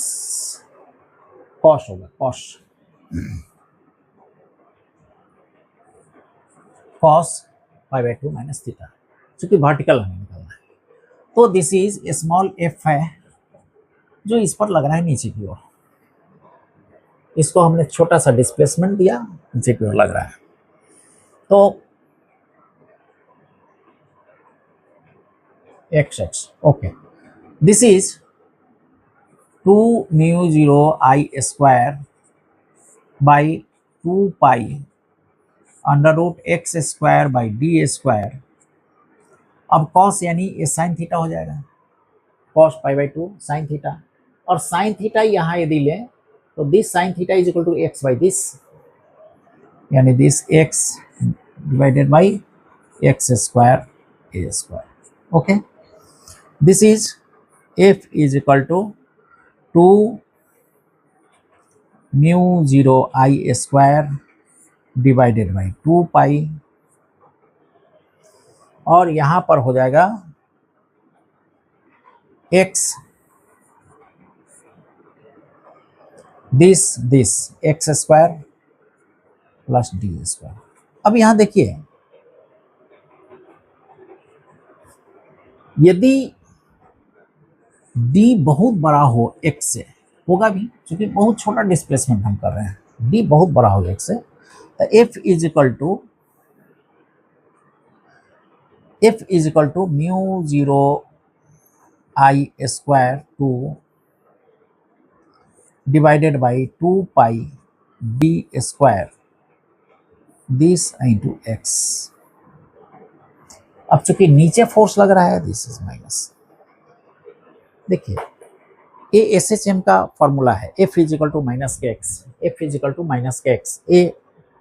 Speaker 1: cos होगा, cos pi by 2 minus theta, चूंकि वर्टिकल हमें निकालना है। तो दिस इज स्मॉल एफ है जो इस पर लग रहा है नीचे की ओर, इसको हमने छोटा सा डिस्प्लेसमेंट दिया, नीचे की ओर लग रहा है। तो x okay, this is 2 mu 0 I square by 2 pi under root x square by d square. अब कॉस यानी ये साइन थीटा हो जाएगा, cos pi by 2 sine theta, और साइन थीटा यहाँ यदि लें तो this sine theta is equal to x by this, यानी this x divided by x square a square. Okay, this is f is equal to 2 mu 0 I square divided by 2 pi, और यहां पर हो जाएगा x this x square plus D square. अब यहां देखिए, यदि d बहुत बड़ा हो x से, होगा भी क्योंकि बहुत छोटा डिस्प्लेसमेंट हम कर रहे हैं, d बहुत बड़ा हो x से, तो f is equal to F is equal to mu 0 I square 2 divided by 2 pi d square this into X. अब चूंकि नीचे फोर्स लग रहा है, दिस इज माइनस। देखिए ये एस एच एम का फॉर्मूला है, F is equal to minus K X, F is equal to minus K X, ये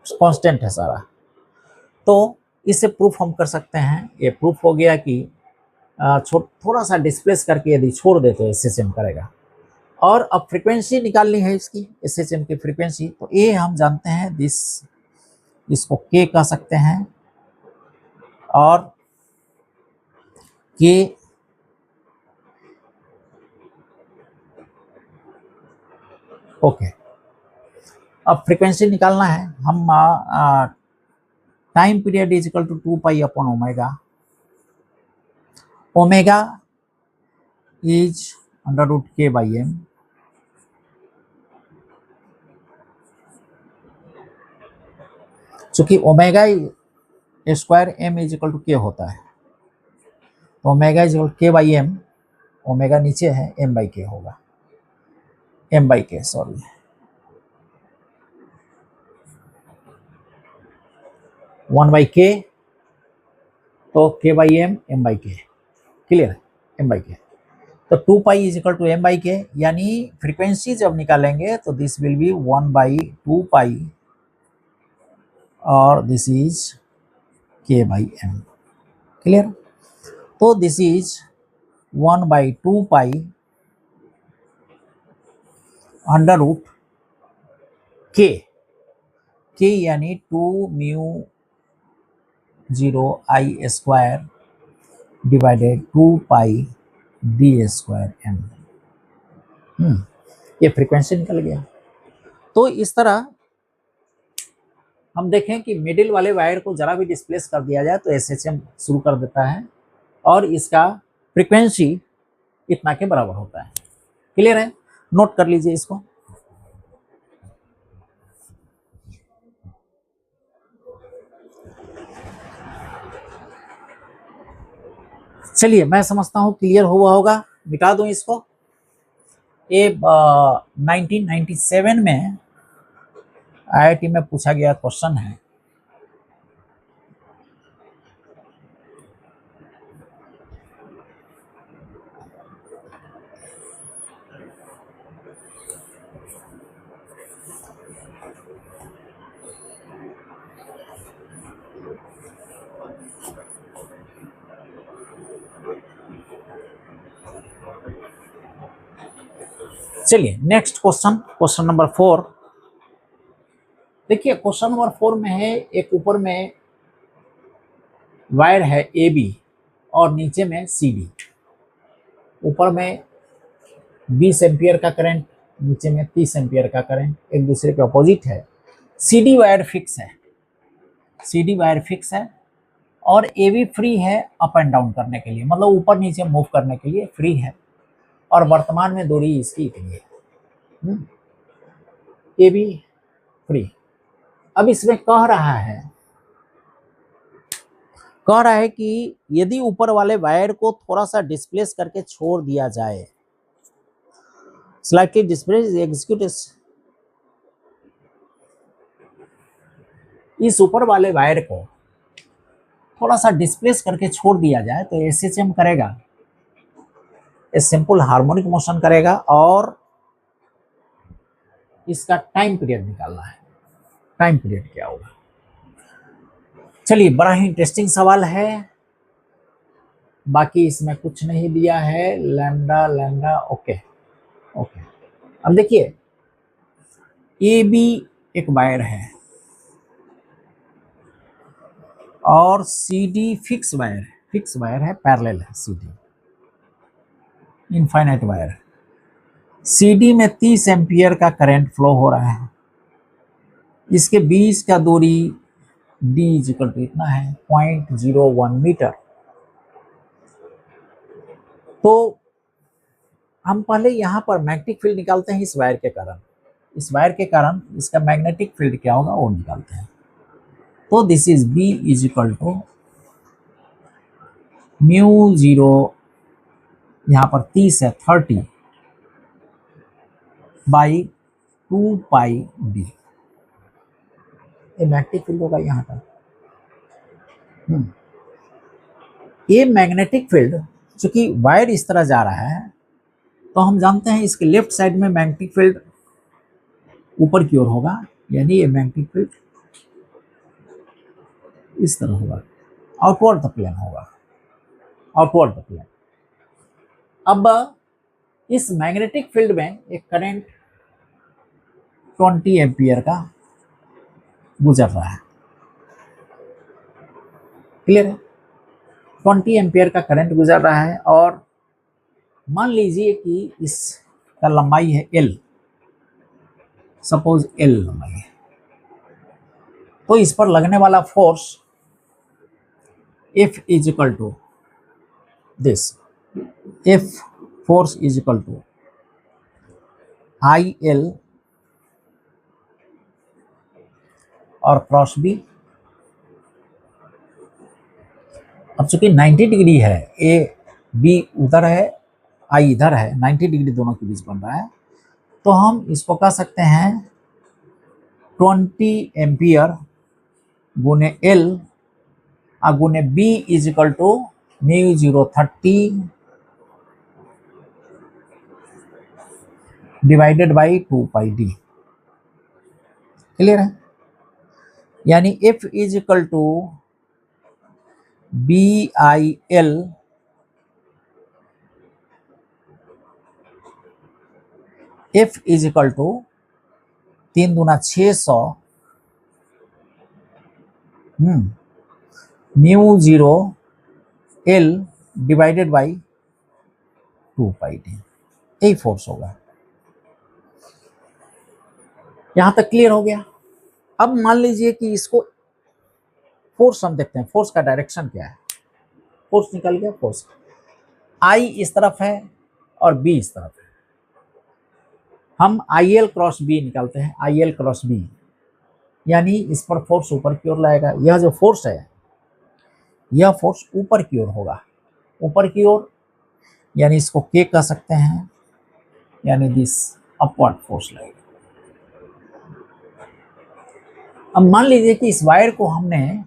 Speaker 1: कांस्टेंट है सारा। तो इसे प्रूफ हम कर सकते हैं। ये प्रूफ हो गया कि थोड़ा सा डिस्प्लेस करके यदि छोड़ दे तो एस एच एम करेगा। और अब फ्रीक्वेंसी निकालनी है इसकी, एस एच एम की फ्रीक्वेंसी, तो ये हम जानते हैं दिस, इसको के कह सकते हैं, और के ओके। अब फ्रीक्वेंसी निकालना है हम, time period is equal to 2 pi upon omega, omega is under root K by M, चूंकि omega square M is equal to के होता है, तो omega is equal K by M, omega नीचे है, एम बाई के होगा, M by K sorry, 1 by K, तो K by M, M by K, clear है, एम बाई के। तो 2 pi is equal to M by K, यानी frequency जब निकालेंगे तो this will be 1 by 2 pi और this is K by M, clear. तो this is 1 by 2 pi under root K यानी 2 mu 0 I square divided 2 pi D square M. ये frequency निकल गया। तो इस तरह हम देखें कि मिडिल वाले वायर को जरा भी डिस्प्लेस कर दिया जाए तो एसएचएम शुरू कर देता है, और इसका फ्रीक्वेंसी इतना के बराबर होता है। क्लियर है, नोट कर लीजिए इसको। चलिए मैं समझता हूं क्लियर हुआ होगा, मिटा दूं इसको। ये 1997 में आईआईटी में पूछा गया क्वेश्चन है। चलिए नेक्स्ट क्वेश्चन, क्वेश्चन नंबर 4। देखिए क्वेश्चन नंबर 4 में है, एक ऊपर में वायर है ए बी और नीचे में सी डी। ऊपर में 20 एम्पियर का करंट, नीचे में 30 एम्पियर का करंट, एक दूसरे के अपोजिट है। सी डी वायर फिक्स है, सी डी वायर फिक्स है, और ए बी फ्री है अप एंड डाउन करने के लिए, मतलब ऊपर नीचे मूव करने के लिए फ्री है, और वर्तमान में दूरी इसकी इतनी है, ए बी फ्री। अब इसमें कह रहा है कि यदि ऊपर वाले वायर को थोड़ा सा डिस्प्लेस करके छोड़ दिया जाए, स्लाइटली डिस्प्लेस एग्जीक्यूट, इस ऊपर वाले वायर को थोड़ा सा डिस्प्लेस करके छोड़ दिया जाए तो एसएचएम करेगा, सिंपल हार्मोनिक मोशन करेगा, और इसका टाइम पीरियड निकालना है। टाइम पीरियड क्या होगा? चलिए बड़ा ही इंटरेस्टिंग सवाल है, बाकी इसमें कुछ नहीं दिया है, लैम्डा लैम्डा ओके ओके। अब देखिए ए बी एक वायर है और सी डी फिक्स वायर है, फिक्स वायर है, पैरेलल है, सी डी इनफाइनाइट वायर है। सी डी में 30 एम्पियर का करंट फ्लो हो रहा है, इसके बीच का दूरी डी इक्वल टू इतना है 0.01 मीटर। तो हम पहले यहाँ पर मैग्नेटिक फील्ड निकालते हैं इस वायर के कारण, इस वायर के कारण इसका मैग्नेटिक फील्ड क्या होगा वो निकालते हैं। तो this is B is equal to mu 0 यहाँ पर 30 है, 30 बाई 2 पाई डी, ये मैग्नेटिक फील्ड होगा यहाँ का। ये मैग्नेटिक फील्ड चूंकि वायर इस तरह जा रहा है तो हम जानते हैं इसके लेफ्ट साइड में मैग्नेटिक फील्ड ऊपर की ओर होगा, यानी ये मैग्नेटिक फील्ड इस तरह होगा, आउटवर्ड द प्लेन होगा, आउटवर्ड द प्लेन। अब इस मैग्नेटिक फील्ड में एक करंट 20 एम्पियर का गुजर रहा है, क्लियर है? 20 एम्पियर का करंट गुजर रहा है और मान लीजिए कि इसका लंबाई है L, सपोज L लंबाई है, तो इस पर लगने वाला force F is equal to this, F force is equal to IL और क्रॉस B। अब चूंकि 90 डिग्री है, A B उधर है, I इधर है, 90 डिग्री दोनों के बीच बन रहा है, तो हम इसको कह सकते हैं 20 एम्पियर गुने L गुने B is equal to mu 0 30 divided by 2 pi D, clear है? यानी F is equal to BIL F is equal to 3 दूना 600 mu 0 L divided by 2 pi D, यही फोर्स होगा। यहां तक क्लियर हो गया? अब मान लीजिए कि इसको फोर्स हम देखते हैं, फोर्स का डायरेक्शन क्या है, फोर्स निकल गया, फोर्स I इस तरफ है और B इस तरफ है, हम IL क्रॉस B निकालते हैं, IL क्रॉस B, यानी इस पर फोर्स ऊपर की ओर लाएगा। यह जो फोर्स है यह फोर्स ऊपर की ओर होगा, ऊपर की ओर, यानी इसको K कह सकते हैं, यानी दिस अपवर्ड फोर्स लगेगा। अब मान लीजिए कि इस वायर को हमने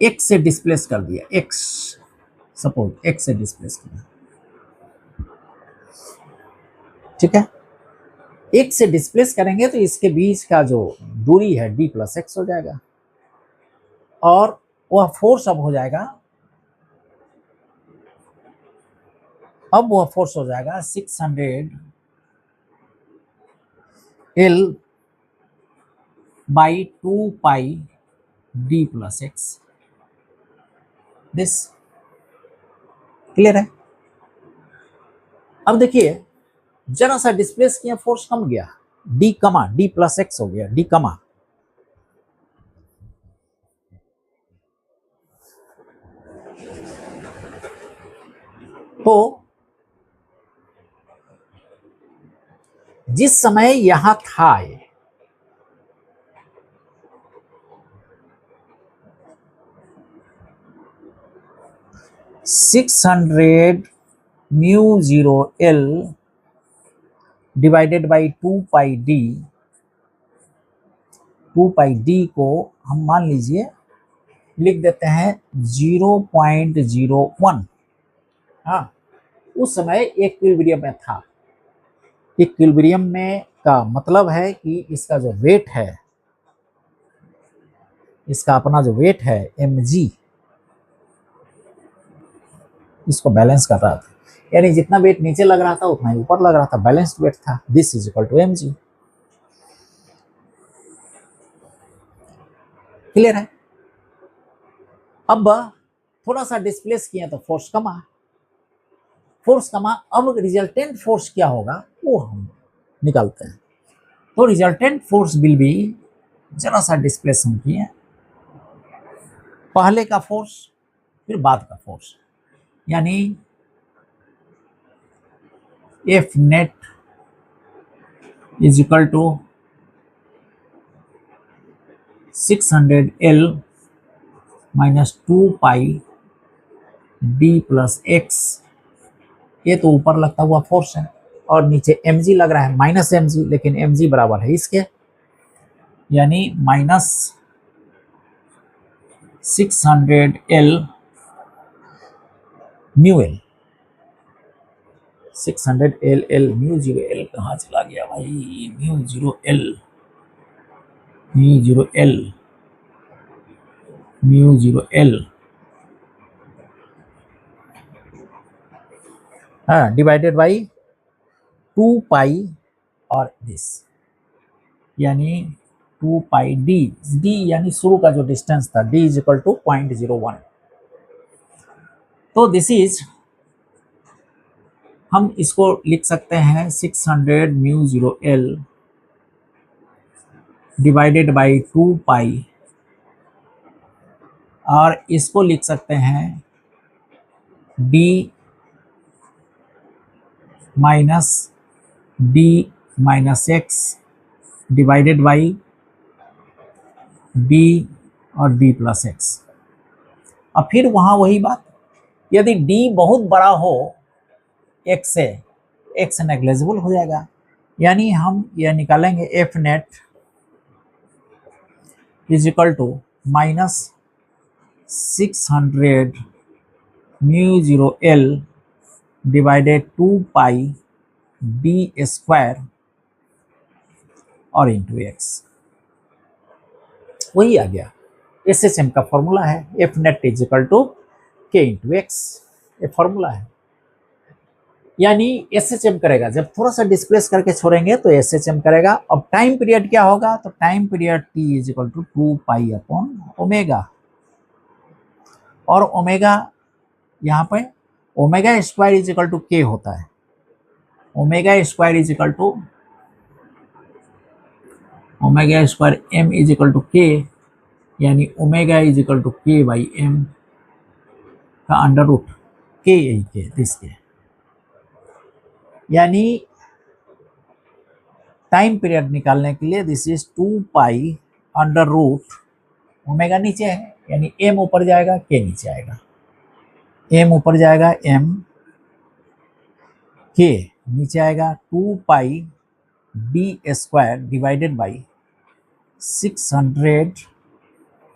Speaker 1: X से डिस्प्लेस कर दिया, X सपोज X से डिस्प्लेस किया, ठीक है? X से डिस्प्लेस करेंगे तो इसके बीच का जो दूरी है D प्लस एक्स हो जाएगा और वह फोर्स अब हो जाएगा, अब वह फोर्स हो जाएगा 600 L by 2 pi D plus x, this clear है? अब देखिए जरा सा डिस्प्लेस किया, फोर्स कम गया, D कमा, D प्लस एक्स हो गया, D कमा, तो जिस समय यहां था 600 mu 0 L divided by 2 pi D, 2 pi D को हम मान लीजिए लिख देते हैं 0.01। हाँ, उस समय इक्विलिब्रियम में था। इक्विलिब्रियम में का मतलब है कि इसका जो वेट है, इसका अपना जो वेट है mg, इसको बैलेंस कर रहा था, यानी जितना वेट नीचे लग रहा था उतना ही ऊपर लग रहा था, बैलेंस्ड वेट था। This is equal to mg, clear है? अब थोड़ा सा डिस्प्लेस किया तो फोर्स कमा, फोर्स कमा, अब रिजल्टेंट फोर्स क्या होगा वो हम निकालते हैं। तो रिजल्टेंट फोर्स विल बी, जरा सा डिस्प्लेस हम किए, पहले का फोर्स फिर बाद का फोर्स, यानी F net is equal to 600 L minus 2 pi D plus X, ये तो ऊपर लगता हुआ फोर्स है, और नीचे mg लग रहा है माइनस mg, लेकिन mg बराबर है इसके, यानी minus 600L mu L. 600L mu 0L कहाँ चला गया भाई, mu 0L mu 0L mu 0L, हाँ, डिवाइडेड बाई 2 पाई और दिस, यानी 2 पाई डी, डी यानी शुरू का जो डिस्टेंस था, d इज इक्वल टू 0.01। तो दिस इज, हम इसको लिख सकते हैं 600 mu 0L divided by 2 pi, और इसको लिख सकते हैं d minus d minus x divided by d और d प्लस एक्स। अब फिर वहाँ वही बात, यदि d बहुत बड़ा हो x से, x नेग्लेजिबल हो जाएगा, यानी हम यह निकालेंगे F net is equal to minus 600 mu 0L divided 2 pi D square और इंटू एक्स, वही आ गया। SHM का फॉर्मूला है, F net is equal to k into x, ये फॉर्मूला है। यानी SHM करेगा, जब थोड़ा सा डिस्प्लेस करके छोड़ेंगे तो SHM करेगा। अब टाइम पीरियड क्या होगा, तो time period t is equal to 2 pi upon omega, और ओमेगा यहाँ पे omega square is equal to के होता है, omega square is equal to omega square m is equal to k, यानी omega is equal to k by M का under root k, यही के दिस के, यानी टाइम पीरियड निकालने के लिए this is 2 pi under root, omega नीचे है यानी m ऊपर जाएगा के नीचे आएगा, m ऊपर जाएगा m, के नीचे आएगा 2 pi D square divided by 600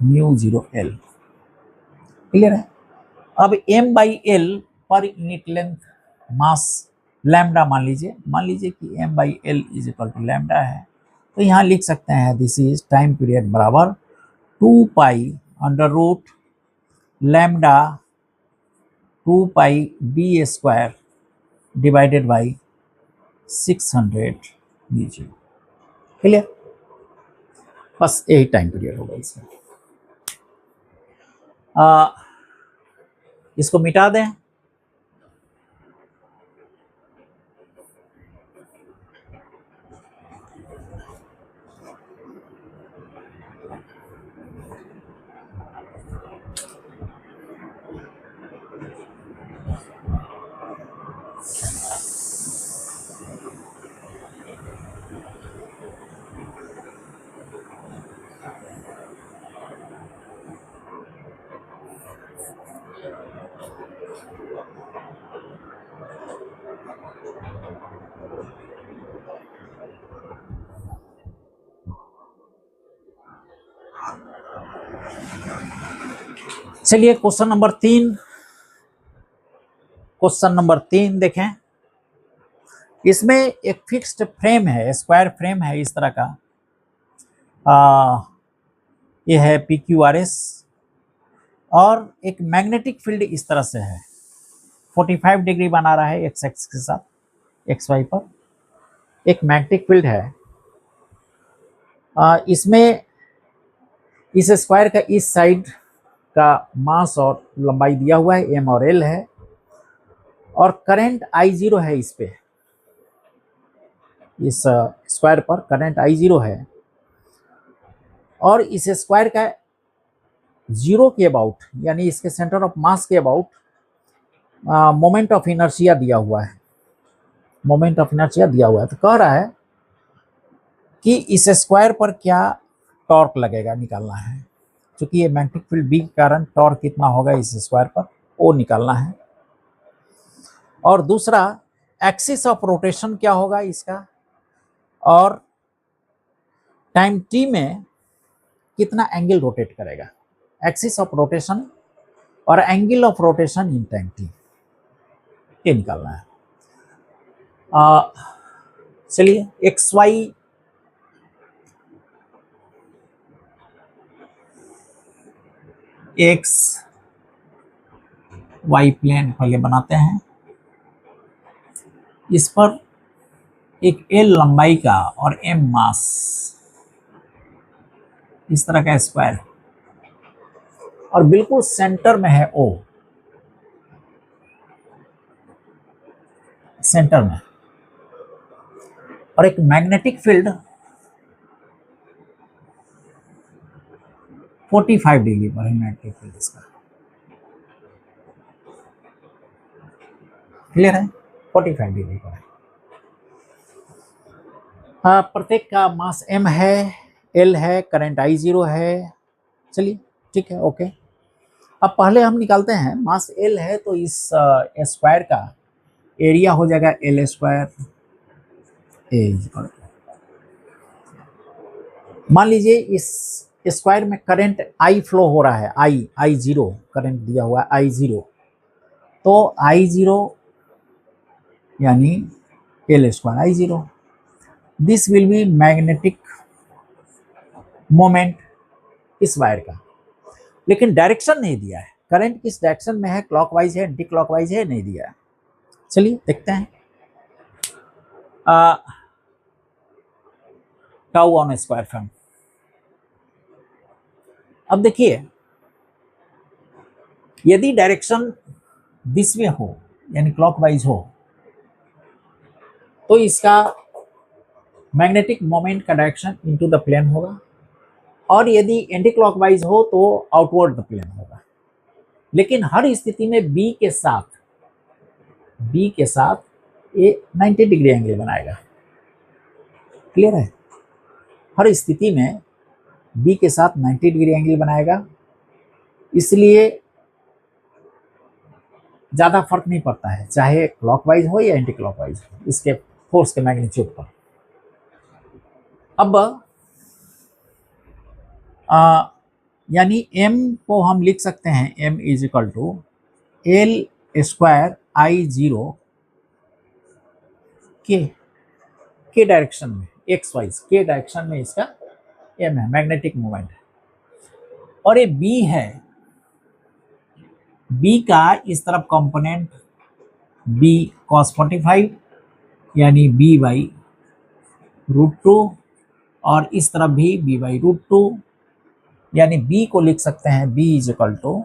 Speaker 1: mu 0L। Clear है। अब m बाई एल पर यूनिट लेंथ मास लैम्डा मान लीजिए कि m by L is equal to lambda है, तो यहाँ लिख सकते हैं दिस इज टाइम पीरियड बराबर 2 pi under root lambda 2 pi D square divided by 600 mu 0। Clear, बस यही टाइम पीरियड होगा इसमें। इसको मिटा दें, चलिए क्वेश्चन नंबर 3 देखें। इसमें एक फिक्स्ड फ्रेम है, स्क्वायर फ्रेम है इस तरह का, ये है PQRS, और एक मैग्नेटिक फील्ड इस तरह से है, 45 डिग्री बना रहा है एक्स एक्सिस के साथ, XY पर एक मैग्नेटिक फील्ड है। इसमें इस स्क्वायर का इस साइड का मास और लंबाई दिया हुआ है, m और l है, और करंट I0 है इस पे, इस स्क्वायर पर करंट I0 है, और इस स्क्वायर का 0 के अबाउट यानी इसके सेंटर ऑफ मास के अबाउट मोमेंट ऑफ इनर्शिया दिया हुआ है, मोमेंट ऑफ इनर्शिया दिया हुआ है। तो कह रहा है कि इस स्क्वायर पर क्या टॉर्क लगेगा, निकालना है। क्योंकि ये मैग्नेटिक फील्ड B के कारण टॉर्क कितना होगा इस स्क्वायर पर, वो निकालना है। और दूसरा एक्सिस ऑफ रोटेशन क्या होगा इसका, और टाइम t में कितना एंगल रोटेट करेगा, एक्सिस ऑफ रोटेशन और angle of rotation in time t, ये निकालना है। चलिए एक्स वाई प्लेन पहले बनाते हैं। इस पर एक L लंबाई का और M मास, इस तरह का स्क्वायर, और बिल्कुल सेंटर में है O, सेंटर में, और एक मैग्नेटिक फील्ड 45 डिग्री पर है मैग्नेटिक फील्ड इसका, क्लियर है, 45 डिग्री पर है। प्रत्येक का मास m है, L है, करंट I0 है। चलिए ठीक है, ओके। अब पहले हम निकालते हैं, मास L है तो इस स्क्वायर का एरिया हो जाएगा L स्क्वायर A। मान लीजिए इस स्क्वायर में करंट I फ्लो हो रहा है, I0 करंट दिया हुआ है I0, तो I0 यानी L square I0, this will B magnetic moment इस वायर का। लेकिन डायरेक्शन नहीं दिया है, करंट किस डायरेक्शन में है, क्लॉकवाइज है, एंटी क्लॉकवाइज है, नहीं दिया है। चलिए देखते हैं। Tau on square form. अब देखिए, यदि डायरेक्शन दिस वे हो यानी क्लॉकवाइज हो तो इसका मैग्नेटिक मोमेंट का डायरेक्शन इनटू द प्लेन होगा, और यदि एंटी क्लॉकवाइज हो तो आउटवर्ड द प्लेन होगा। लेकिन हर स्थिति में B के साथ ये 90 डिग्री एंगल बनाएगा, क्लियर है, हर स्थिति में B के साथ 90 डिग्री एंगल बनाएगा, इसलिए ज़्यादा फर्क नहीं पड़ता है चाहे क्लॉकवाइज हो या एंटी क्लॉकवाइज हो इसके फोर्स के मैग्नीट्यूड पर। अब यानी m को हम लिख सकते हैं, m is equal to L square I0 के डायरेक्शन में, एक्स वाइज के डायरेक्शन में इसका m है, मैग्नेटिक मोमेंट है। और ये B है, B का इस तरफ कंपोनेंट B cos 45 यानी B/√2, और इस तरफ भी B/√2, यानी B को लिख सकते हैं B is equal to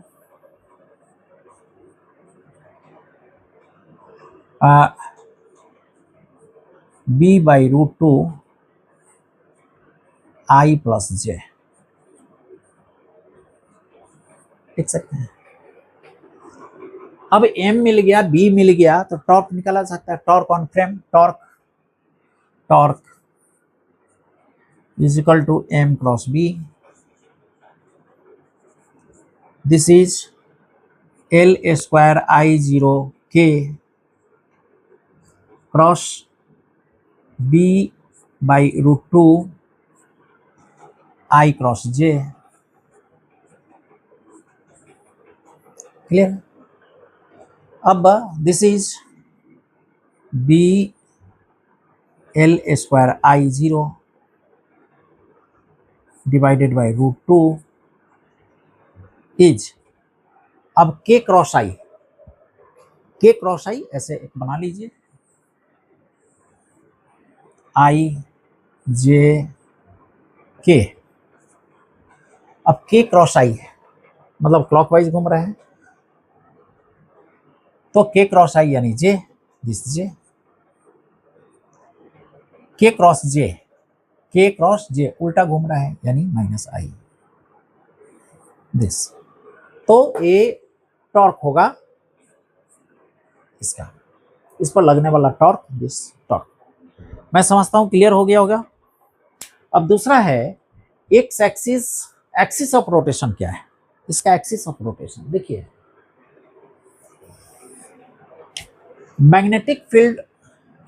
Speaker 1: B/√2 I plus J, लिख सकते हैं। अब M मिल गया, B मिल गया, तो टॉर्क निकाला जा सकता है, torque on frame, torque is equal to M cross B, this is L square I0 K cross B/√2 I cross J, clear. अब this is BL square I0 divided by √2 is, अब K cross I ऐसे एक बना लीजिए, IJ K। अब K cross I मतलब clockwise घूम रहे हैं, तो K क्रॉस I यानी J, this J, K cross J उल्टा घूम रहा है यानी -I, दिस। तो ये टॉर्क होगा इसका, इस पर लगने वाला टॉर्क, दिस टॉर्क। मैं समझता हूं क्लियर हो गया होगा। अब दूसरा है एक्स एक्सिस ऑफ रोटेशन क्या है, इसका एक्सिस ऑफ रोटेशन देखिए, मैग्नेटिक फील्ड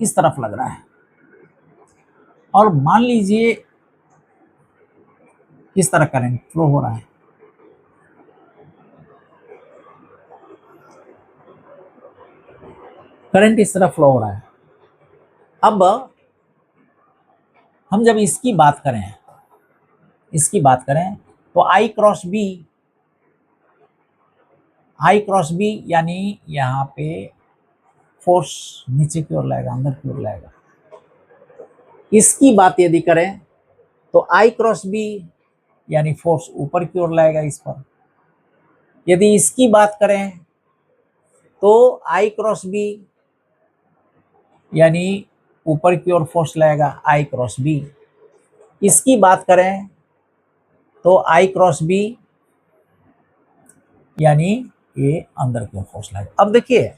Speaker 1: इस तरफ लग रहा है और मान लीजिए इस तरह करंट फ्लो हो रहा है, करंट इस तरह फ्लो हो रहा है। अब हम जब इसकी बात करें तो आई क्रॉस बी यानी यहाँ पे फोर्स नीचे की ओर लाएगा, अंदर की ओर लाएगा। इसकी बात यदि करें तो आई क्रॉस बी यानी फोर्स ऊपर की ओर लाएगा इस पर। यदि इसकी बात करें तो आई क्रॉस बी यानी ऊपर की ओर फोर्स लाएगा आई क्रॉस बी। इसकी बात करें तो आई क्रॉस बी यानी ये अंदर की ओर फोर्स लाएगा। अब देखिए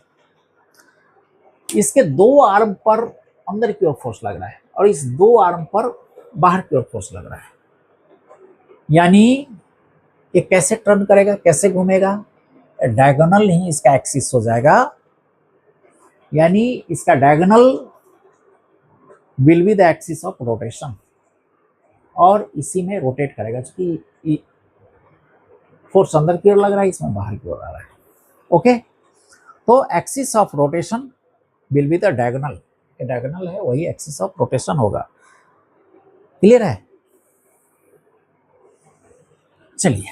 Speaker 1: इसके दो आर्म पर अंदर की ओर फोर्स लग रहा है और इस दो आर्म पर बाहर की ओर फोर्स लग रहा है, यानी ये कैसे टर्न करेगा, कैसे घूमेगा, डायगोनल ही इसका एक्सिस हो जाएगा, यानी इसका diagonal will be the axis of rotation और इसी में रोटेट करेगा, क्योंकि फोर्स अंदर की ओर लग रहा है, इसमें बाहर की ओर आ रहा है। ओके, तो axis of rotation will be the diagonal, diagonal है वही एक्सिस ऑफ रोटेशन होगा। क्लियर है? चलिए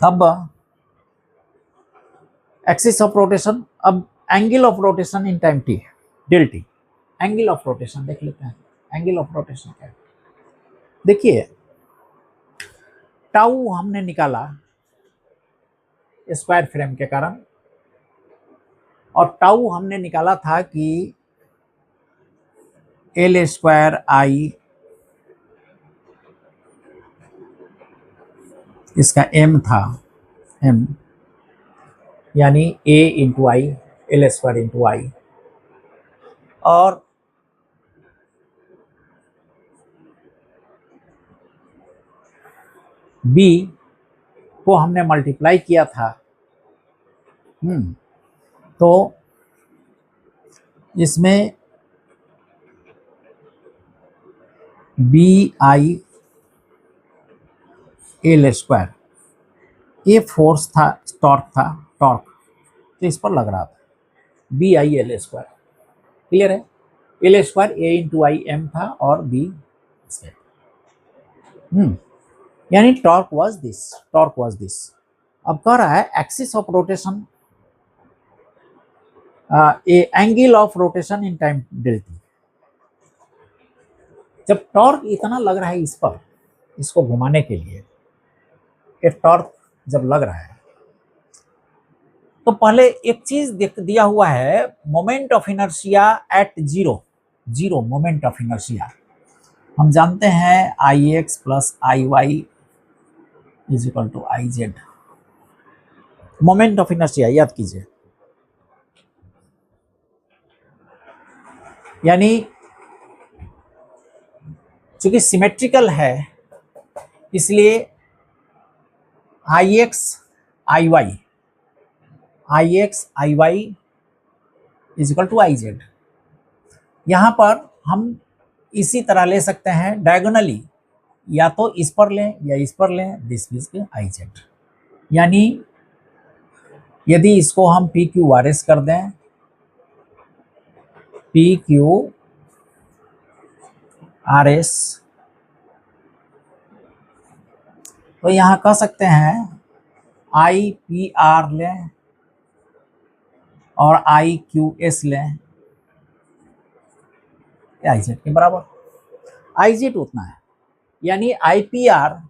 Speaker 1: अब एक्सिस ऑफ रोटेशन, अब angle of rotation in time t, del t, angle of rotation देख लेते हैं। एंगल ऑफ रोटेशन क्या है? देखिए टाउ हमने निकाला स्क्वायर फ्रेम के कारण, और टाउ हमने निकाला था कि एल स्क्वायर आई, इसका एम था, एम यानी a into I, L square into I, और बी को हमने मल्टीप्लाई किया था। तो इसमें बी आई एल स्क्वायर, ये फोर्स था, टॉर्क तो इस पर लग रहा था, B I L square. Clear है? L square a into I M था और बी यानी टॉर्क वाज दिस। अब कह रहा है axis of rotation, angle of rotation in time del t. जब टॉर्क इतना लग रहा है इस पर, इसको घुमाने के लिए, ये टॉर्क जब लग रहा है तो पहले एक चीज दिया हुआ है, moment of inertia at zero moment of inertia. हम जानते हैं I x plus I y is equal to I z, moment of inertia याद कीजिए। यानी चूंकि सिमेट्रिकल है इसलिए I x I y is equal to I z. यहाँ पर हम इसी तरह ले सकते हैं डायगोनली, या तो इस पर लें या इस पर लें, दिस इज आई जेड। यानी यदि इसको हम पी क्यू आर एस कर दें, पी क्यू आर एस, तो यहाँ कह सकते हैं आई पी आर लें और आई क्यू एस लें, आई जेड के बराबर। आई जेड उतना है, यानी I P R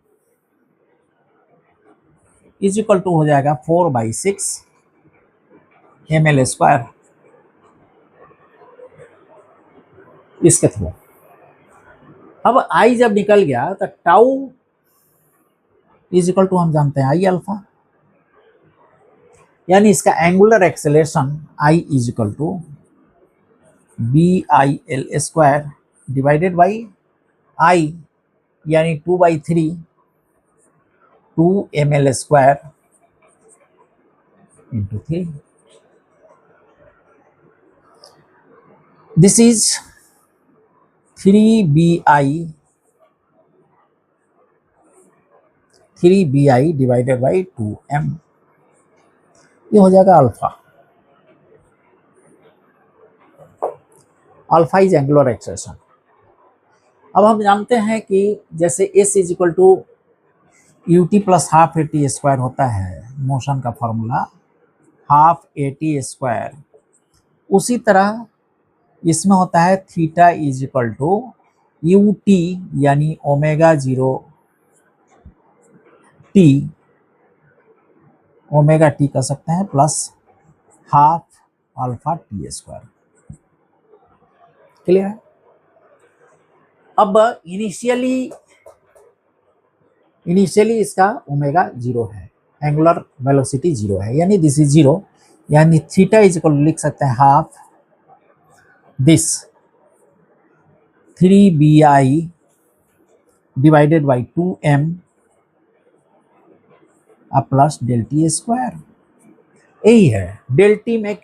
Speaker 1: is equal to हो जाएगा 4/6 एम एल स्क्वायर इसके थ्रू। अब आई जब निकल गया तो टाउ इज इक्वल टू हम जानते हैं आई अल्फा, यानी इसका angular acceleration I is equal to B I L square divided by I, यानी 2/3 2 ml square into 3। This is 3bi divided by 2m, ये हो जाएगा alpha. Alpha is angular acceleration. अब हम जानते हैं कि जैसे s is equal to ut plus half A T square होता है, मोशन का formula half A T square, उसी तरह इसमें होता है theta is equal to U T यानी ओमेगा 0 टी, ओमेगा टी कर सकते हैं, plus half alpha T square. Clear है? अब इनिशियली इसका ओमेगा 0 है, एंगुलर वेलोसिटी 0 है, यानी दिस इज 0, यानी थीटा इज इक्वल लिख सकते हैं half this 3bi divided by 2m plus del T square. यही है डेल टी में